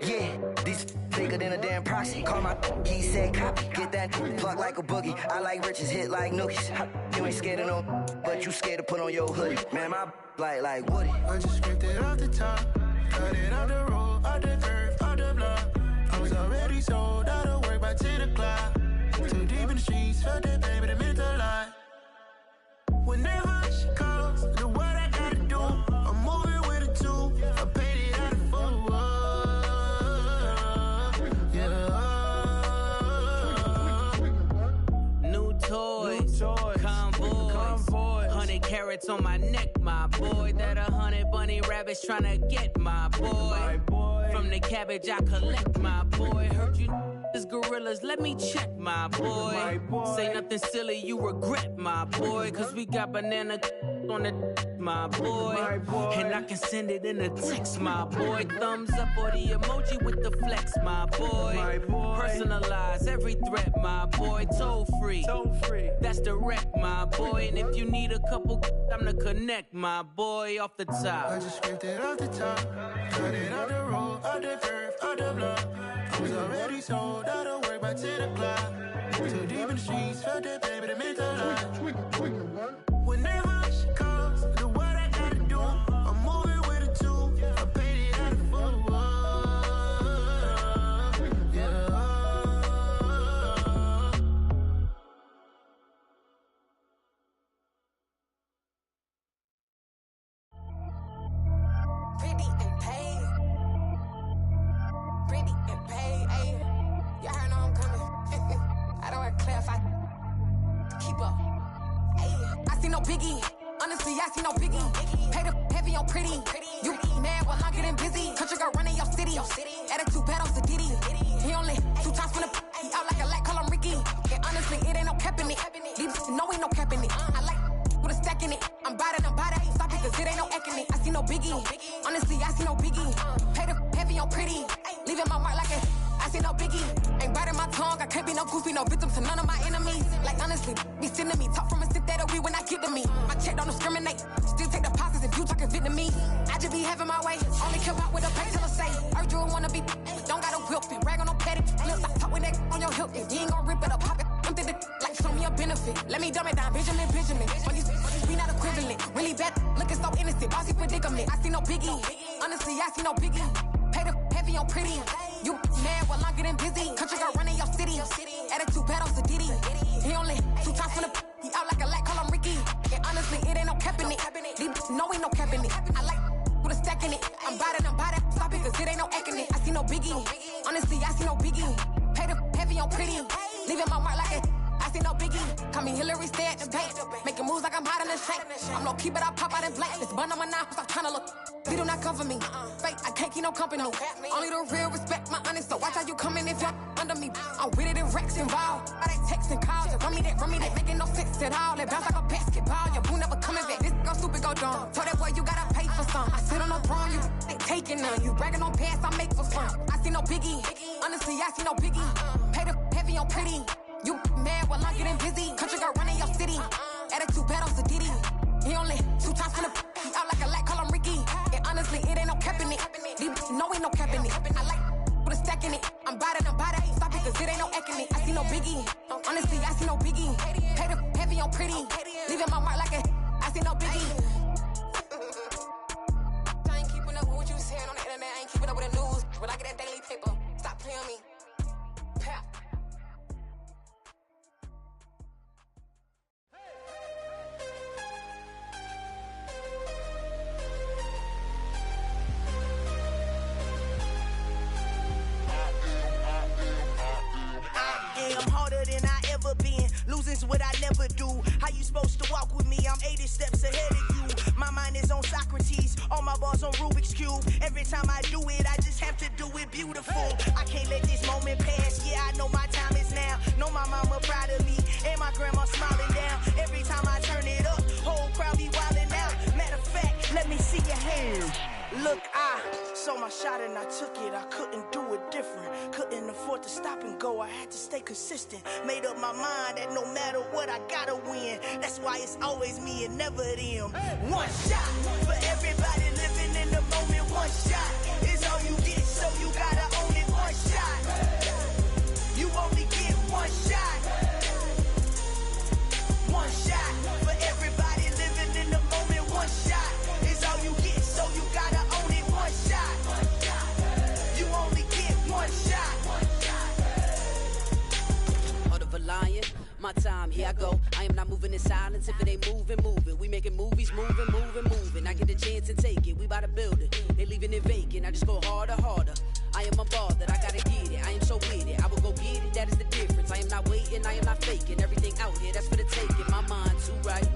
Yeah, these bigger than a damn proxy. Call my he said copy. Get that plug like a boogie. I like riches, hit like nookies. You ain't scared of no, but you scared to put on your hoodie. Man, my like Woody. I just scraped it off the top, cut it off the road, off the curve, off the block. I was already sold, out of work by 10 o'clock. Too deep in the streets, felt that baby, the mental line. Whenever she calls, the what I gotta do, I'm moving with a 2. I paid it out of 4. Convoy, 100 carats on my neck, my boy. That 100 bunny rabbits tryna get my boy. From the cabbage I collect, my boy. Heard you is gorillas, let me check, my boy. Say nothing silly, you regret, my boy. Cause we got banana on the my boy. And I can send it in a text, my boy. Thumbs up or the emoji with the flex, my boy. Personalize every threat, my boy. Toll free. That's direct, my boy. And if you need a couple, I'm to connect, my boy, off the top. I just scraped it off the top. Cut it on the road, on the curve, on the block. I was already sold out of work by 10 o'clock. Too deep in the streets, felt that baby, the mental lie. Whenever she calls, do what I gotta do. I'm moving with a two. I paid it out of full. Yeah. Pretty and paid. Pretty and paid, ayy. Y'all heard know I'm coming. I don't want to clarify. Keep up. Ayy. I see no biggie. Honestly, I see no biggie. Pay the heavy on pretty. You mad while I'm getting busy. Country girl running your city. Attitude bad on Diddy. He only 2 times from the he out like a light, call him Ricky. And honestly, it ain't no cap in it. These no ain't no cap in it. I like with a stack in it. I'm bad. Stop it, cause it ain't no acting it. I see no biggie. Honestly, I see no biggie. Pay the heavy on pretty. Leaving my mark like I see no biggie. Ain't biting my tongue. I can't be no goofy, no victim to none of my enemies. Like honestly, be sending me talk from a sit that we when I get to me. My check don't discriminate. Still take deposits if you talking Vietnamese. I just be having my way. Only care about what the pay till I say. Urge you wanna be, don't gotta whip it. Brag on no petty. Look, I talk with that on your hip. If you ain't gon' rip it up, pop it. I'm the like show me a benefit. Let me dumb it down, Benjamin. On these we not equivalent. Really bad, looking so innocent. Bossy predicament. I see no biggie. Honestly, I see no biggie. Pay the heavy on pretty. You mad while I'm getting busy. Country girl running your city. Attitude bad on Diddy. He only 2 times from the he out like a light, call him Ricky. And honestly, it ain't no cap in it. These no ain't no cap in it. I like with a stack in it. I'm bad. Stop it, cause it ain't no acting it. I see no biggie. Honestly, I see no biggie. Pay the heavy on pretty. Leaving my mark like I see no biggie. Call me Hillary, stay at the bank. Making moves like I'm hot in the shank. I'm low key, but I pop out in blank. This bun on my knife, stop trying to look. They do not cover me. Fake, I can't keep no company. Only the real respect my honest. So watch how you coming if you're under me. I'm with it in Rex involved. All they texting calls. Run me that making no sense at all. They bounce like a basketball. Your boo never coming back. This go stupid, go dumb. Told that boy you gotta pay for some. I sit on the throne, you ain't taking none. You bragging on past, I make for fun. I see no biggie. Honestly, I see no biggie. Pay the heavy on pretty. You mad while I'm getting busy. Country girl running your city. Attitude bad on Diddy. He only 2 times from the he out like a light, call him Ricky. And honestly, it ain't no cap in it. These no ain't no cap in it. I like with a stack in it. I'm bad. Stop it, cause it ain't no acting it. I see no biggie. Honestly, I see no biggie. Pay the heavy on pretty. Leaving my mark like I see no biggie. I ain't keeping up with what you saying on the internet. I ain't keeping up with the news. But I get that daily paper. Stop playing me. Pap. I'm harder than I ever been. Losing's what I never do. How you supposed to walk with me? I'm 80 steps ahead of you. My mind is on Socrates. All my bars on Rubik's Cube. Every time I do it, I just have to do it beautiful. I can't let this moment pass. Yeah, I know my time is now. Know my mama proud of me. And my grandma smiling down. Every time I turn it up, whole crowd be wildin' out. Matter of fact, let me see your hands. Look, I saw my shot and I took it. I couldn't do it different. Couldn't afford to stop and go. I had to stay consistent. Made up my mind that no matter what, I gotta win. That's why it's always me and never them. One shot for everybody living in the moment. One shot is all you get, so you gotta own it. One shot. You only get one shot. One shot for everybody living in the moment. One shot is all you get, so you gotta own it. One shot. You only get one shot. Heart of a lion, my time, here I go. I am not moving in silence. If it ain't moving. We making movies, moving. I get the chance to take it. We bout to build it. They leaving it vacant. I just go harder. I am a ball that I gotta get it. I am so with it. I will go get it. That is the difference. I am not waiting. I am not faking. Everything out here, that's for the taking. My mind too right.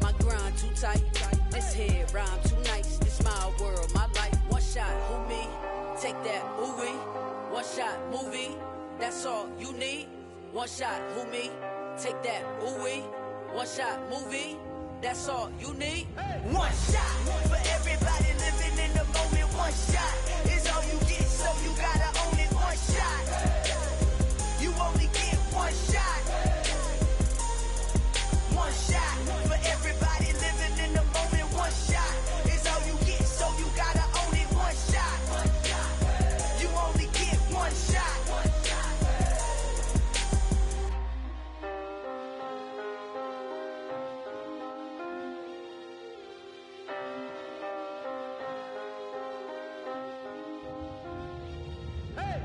My grind too tight. This head rhyme too nice. This my world, my life. One shot, who me? Take that, ooh wee. One shot, movie. That's all you need. One shot, who me? Take that, ooh wee. One shot, movie. That's all you need. One shot for everybody living in the moment. One shot is all you get, so you gotta own it. One shot. You only get one shot. One shot for everybody living in the moment. One shot is all you get, so you gotta own it. One shot. You only get one shot.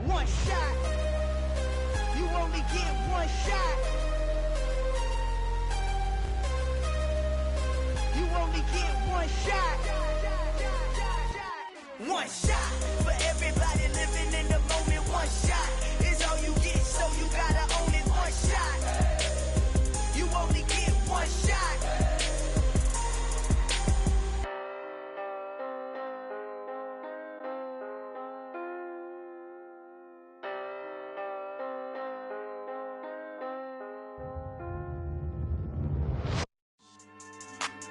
One shot. You only get one shot. You only get one shot. One shot for everybody living in the moment. One shot is all you get, so you gotta own it. One shot. You only get one shot.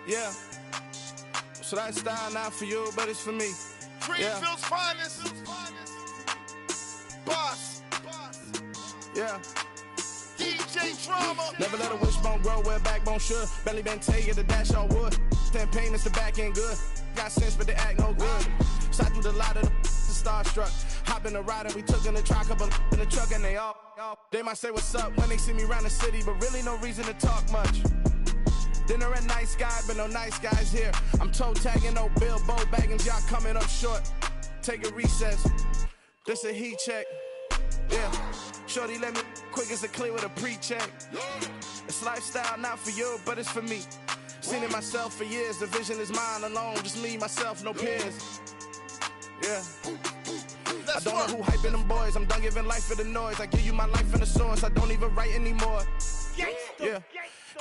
Yeah. So that style not for you, but it's for me. Greenfield's finest. Boss. Yeah. DJ Drama. Never let a wishbone grow where a backbone should. Belly been take it, the dash all wood. Then payments the back end good. Got sense, but they act no good. Shot through the lot of the starstruck. Hop in the ride and we took in the truck, couple in the truck, and they all. They might say what's up when they see me around the city, but really no reason to talk much. Dinner at nice guy, but no nice guys here. I'm toe tagging, no Bilbo Baggins, y'all coming up short. Take a recess. This a heat check. Yeah. Shorty let me quick as a clear with a pre-check. It's lifestyle not for you, but it's for me. Seen it myself for years. The vision is mine alone. Just me, myself, no peers. Yeah. I don't know who hyping them boys. I'm done giving life for the noise. I give you my life in the source. I don't even write anymore. Yeah.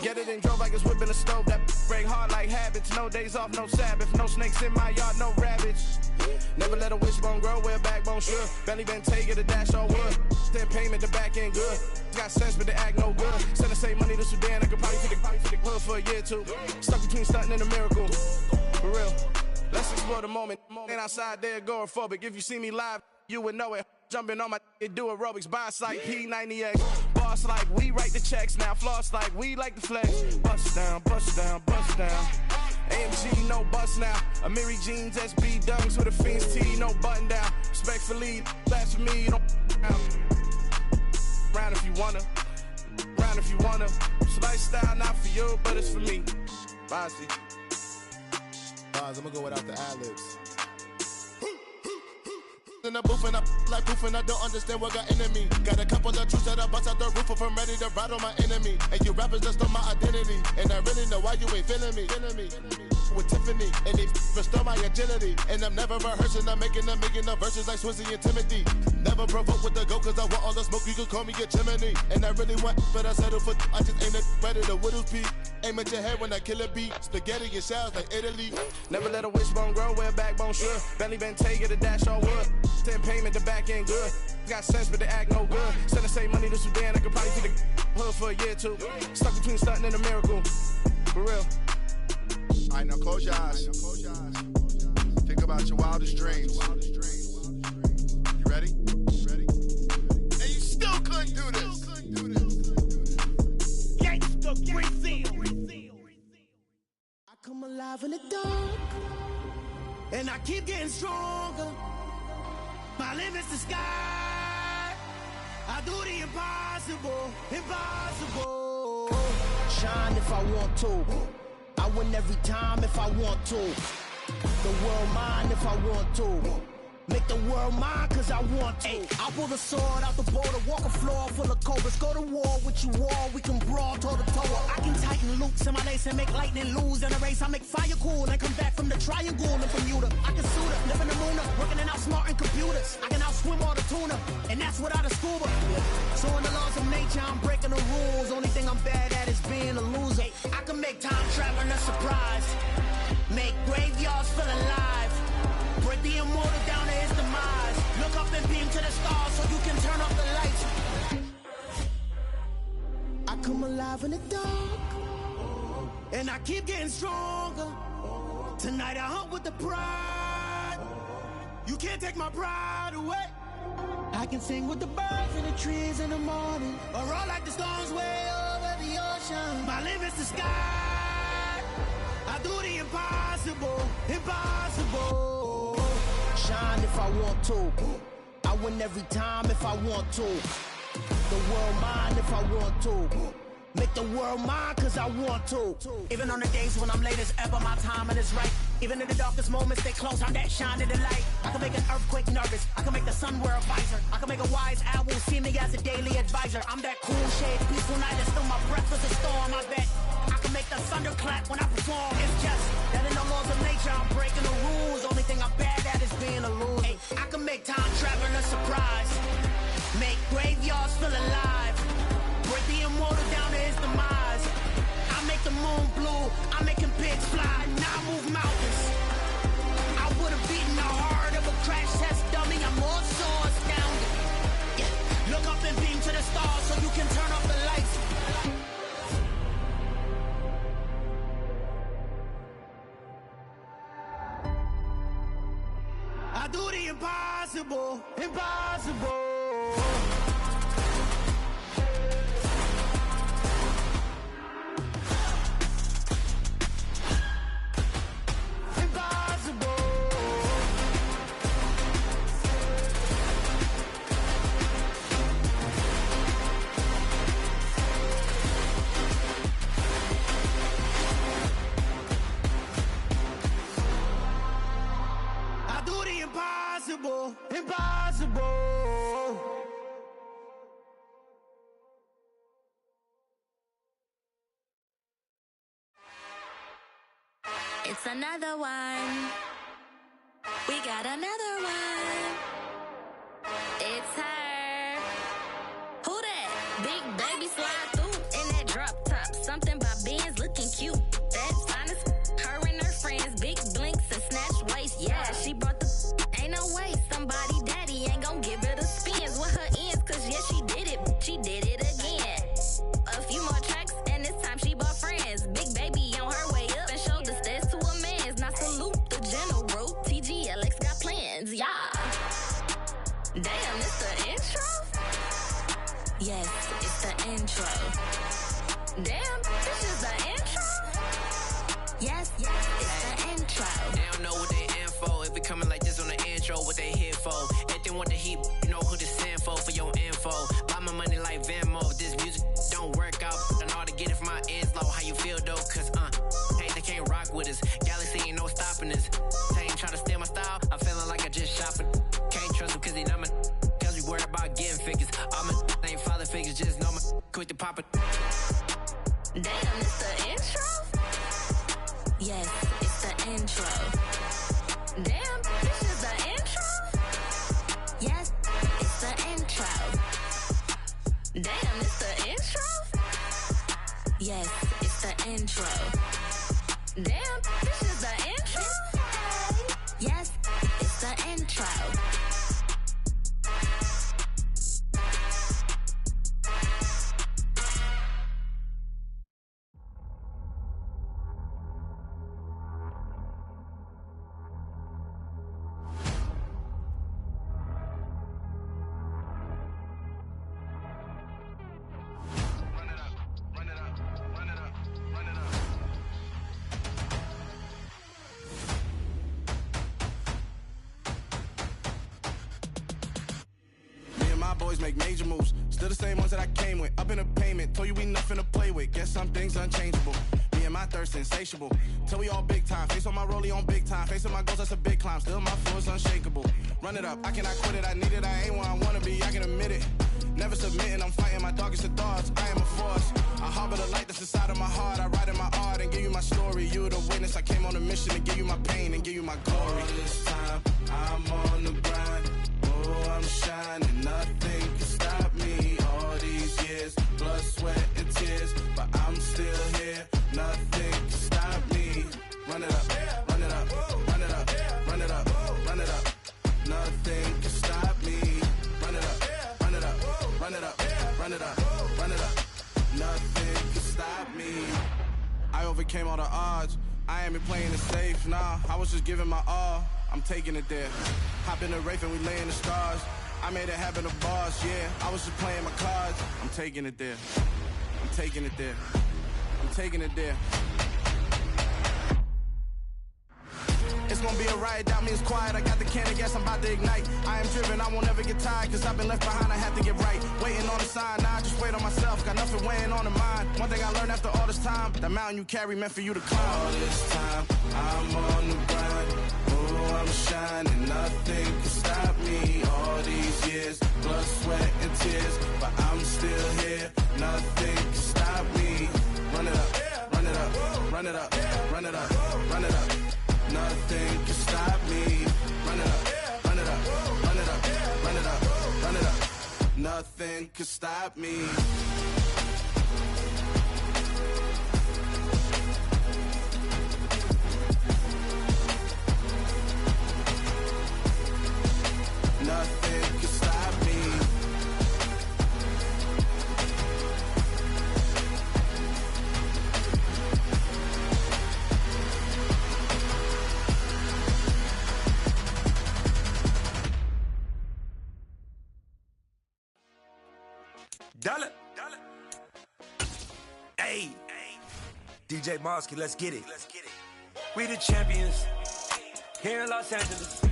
Get it and drove like it's whipping the stove. That break hard like habits. No days off, no Sabbath. No snakes in my yard, no rabbits. Never let a wishbone grow where a backbone should. Belly been take it, the dash all wood. Then payment, the back end good. Got sense, but they act no good. Send the same money to Sudan. I could probably take the hood for a year or two. Stuck between stunting and a miracle. For real. Let's explore the moment. Ain't outside there agoraphobic. If you see me live, you would know it. Jumping on my do aerobics, boss like P90X. Boss like we write the checks now. Floss like we like the flex. Bust down, bust down, bust down. AMG, no bust now. Amiri jeans, SB dunks with a Fiends T, no button down. Respectfully, blasphemy, you don't round if you wanna. Round if you wanna. So lifestyle not for you, but it's for me. Bossy. Boss, I'm gonna go without the ad-libs. In the booth and I like proof and I don't understand what got into me. Got a couple of truths that I bust out the roof if I'm ready to ride on my enemy. And you rappers just stole my identity, and I really know why you ain't feeling me. With Tiffany, and they restore my agility. And I'm never rehearsing, I'm making $1 million verses like Swizzy and Timothy. Never provoke with the go, cause I want all the smoke, you can call me a chimney. And I really want, but I settle for, I just ain't ready to whittles peak. Aim at your head when I kill a beat. Spaghetti and shells like Italy. Never let a wishbone grow where a backbone should. Belly been take it, the dash all wood. Then payment, the back end good. Got sense, but they act no good. Send the same money to Sudan, I could probably take the hood for a year or two. Stuck between stunting and a miracle. For real. Alright, now close your eyes. Think about your wildest dreams. You ready? And you still couldn't do this. Gangsta Greenfield. I come alive in the dark, and I keep getting stronger. My limit's the sky. I do the impossible, impossible. Shine if I want to. I win every time if I want to. The world mine if I want to. Make the world mine cause I want to. I pull the sword out the border, walk a floor full of cobras. Go to war with you all, we can brawl toe to toe. I can tighten loops in my lace and make lightning lose in a race. I make fire cool and come back from the triangle in Bermuda. I can suit up, live in the moon up, working and outsmarting computers. I can outswim all the tuna, and that's without a scuba. So in the laws of nature, I'm breaking the rules. Only thing I'm bad at is being a loser. I can make time traveling a surprise, make graveyards feel alive. Break the immortal down to his demise. Look up and beam to the stars so you can turn off the lights. I come alive in the dark, and I keep getting stronger. Tonight I hunt with the pride. You can't take my pride away. I can sing with the birds and the trees in the morning, or roll like the storms way over the ocean. My limit's the sky. I do the impossible, impossible. Shine if I want to. I win every time if I want to. The world mine if I want to. Make the world mine cause I want to. Even on the days when I'm late as ever, my timing is right. Even in the darkest moments, stay close, I'm that shining the light. I can make an earthquake nervous, I can make the sun wear a visor. I can make a wise owl see me as a daily advisor. I'm that cool shade, peaceful night, and still my breath is a storm, I bet. I can make the thunder clap when I perform. It's just that in the laws of nature, I'm breaking the rules. Only thing I'm bad at is being a loser. Hey, I can make time traveling a surprise. Make graveyards feel alive. Break the immortal down to his demise. I make the moon blue, I make him pigs fly. Now I move mountains. I would have beaten the heart of a crash test dummy. I'm more so astounded. Yeah. Look up and beam to the stars so you can turn off the lights. I do the impossible, impossible. Impossible, impossible. It's another one. We got another one. It's her. Who that? Big baby slide through in that drop top. Something by Benz looking cute. That's honest. Her and her friends, big blinks and snatch waist. Yeah, she brought the. Ain't no way somebody daddy ain't gon' give her the spins with her ends. Cause yeah, she did it. She did it again. A few more tracks and this time she bought friends. Big baby on her way up and showed the stairs to a man's. Now salute the general. TGLX got plans. Yeah. Damn, it's the intro? Yes, it's the intro. Damn, this is the intro? Yes, it's the intro. They don't know what they in for. If it coming like this on the intro, what they here for? If they want the heat, you know who to send for your info. Buy my money like Venmo. If this music don't work out, I know how to get it from my ends low. How you feel though? Cause hey, they can't rock with us. Galaxy ain't no stopping us. They ain't try to steal my style. I'm feeling like I just shopping. Can't trust them cause they not my. Cause we worried about getting figures. All my ain't father figures, just know my quick to pop it. Damn, it's the intro? Yes, it's the intro. Damn, this is the intro? Yes, it's the intro. Damn, it's the intro? Yes, it's the intro. Damn, this is the intro? Yes, it's the intro. Boys make major moves, still the same ones that I came with. Up in the payment, told you we nothing to play with. Guess some things unchangeable. Me and my thirst insatiable. Till we all big time. Face on my rollie on big time. Facing my goals, that's a big climb. Still my flow is unshakable. Run it up, I cannot quit it. I need it, I ain't where I wanna be. I can admit it. Never submitting, I'm fighting my darkest of thoughts. I am a force. I harbor the light that's inside of my heart. I write in my art and give you my story. You the witness. I came on a mission to give you my pain and give you my glory. All this time, I'm on the grind. Oh, I'm shining, nothing can stop me. All these years, blood, sweat, and tears, but I'm still here. Nothing can stop me. Run it up, run it up, run it up, run it up, run it up. Nothing can stop me. Run it up, run it up, run it up, run it up, run it up. Nothing can stop me. I overcame all the odds. I ain't been playing it safe, nah, I was just giving my all. I'm taking it there. Hop in the Wraith and we lay in the stars. I made it happen to boss, yeah. I was just playing my cards. I'm taking it there. I'm taking it there. I'm taking it there. It's gonna be a riot, doubt me it's quiet. I got the can of gas, I'm about to ignite. I am driven, I won't ever get tired, cause I've been left behind, I have to get right. Waiting on the sign, now I just wait on myself, got nothing weighing on the mind. One thing I learned after all this time, the mountain you carry meant for you to climb. All this time, I'm on the grind. Oh, I'm shining, nothing can stop me. All these years, blood, sweat, and tears, but I'm still here, nothing can stop me. Run it up, run it up, run it up, run it up, run it up. Nothing can stop me. Run it up, run it up, run it up, run it up, run it up. Nothing can stop me. Nothing can stop me. Dollar. Hey, DJ Mosky, let's get it. We the champions here in Los Angeles.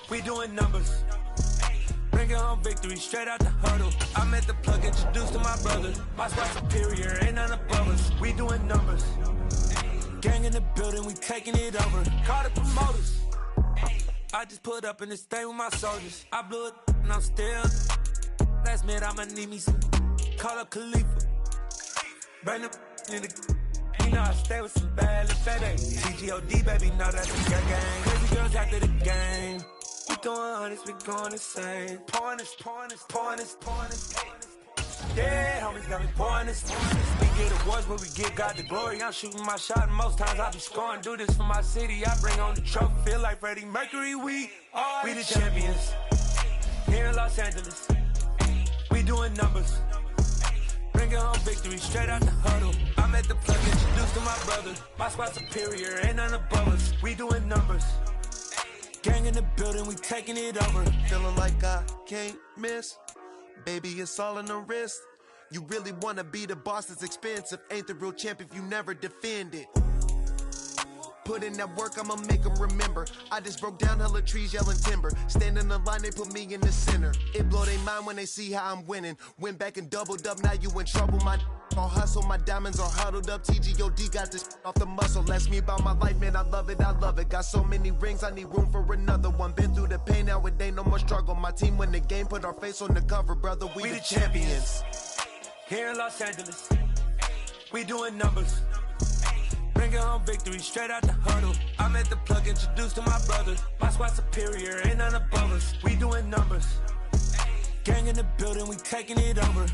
We doing numbers. Bringing home victory straight out the huddle. I met the plug, introduced to my brother. My squad superior, ain't none above us. We doing numbers. Gang in the building, we taking it over. Call the promoters. I just put up in this thing with my soldiers. I blew it and I'm still. Last minute, I'ma need me some. Call up Khalifa. Bring the in the. You know I stay with some bad little baby. TGOD, baby, know that's a gang. Crazy girls after the game. We doing hundreds, we going insane. Pouring this. Yeah, homies got me pouring this. We get awards, but we give God the glory. I'm shooting my shot, and most times I be scoring. Do this for my city, I bring on the trophy. Feel like Freddie Mercury, we the champions here in Los Angeles. We doing numbers. Bringing home victory straight out the huddle. I met the plug, introduced to my brother. My squad superior, ain't none above us. We doing numbers. Gang in the building, we taking it over. Feeling like I can't miss. Baby, it's all in the wrist. You really wanna be the boss, it's expensive. Ain't the real champ if you never defend it. Put in that work, I'ma make them remember. I just broke down hella trees, yelling timber. Stand in the line, they put me in the center. It blow their mind when they see how I'm winning. Went back and doubled up, now you in trouble. My all hustle, my diamonds are huddled up. TGOD got this off the muscle. Ask me about my life, man, I love it, I love it. Got so many rings, I need room for another one. Been through the pain, now it ain't no more struggle. My team win the game, put our face on the cover, brother, we the champions. Here in Los Angeles, we doing numbers. Bringing home victory straight out the huddle. I met the plug, introduced to my brother. My squad superior, ain't none above us. We doing numbers. Gang in the building, we taking it over.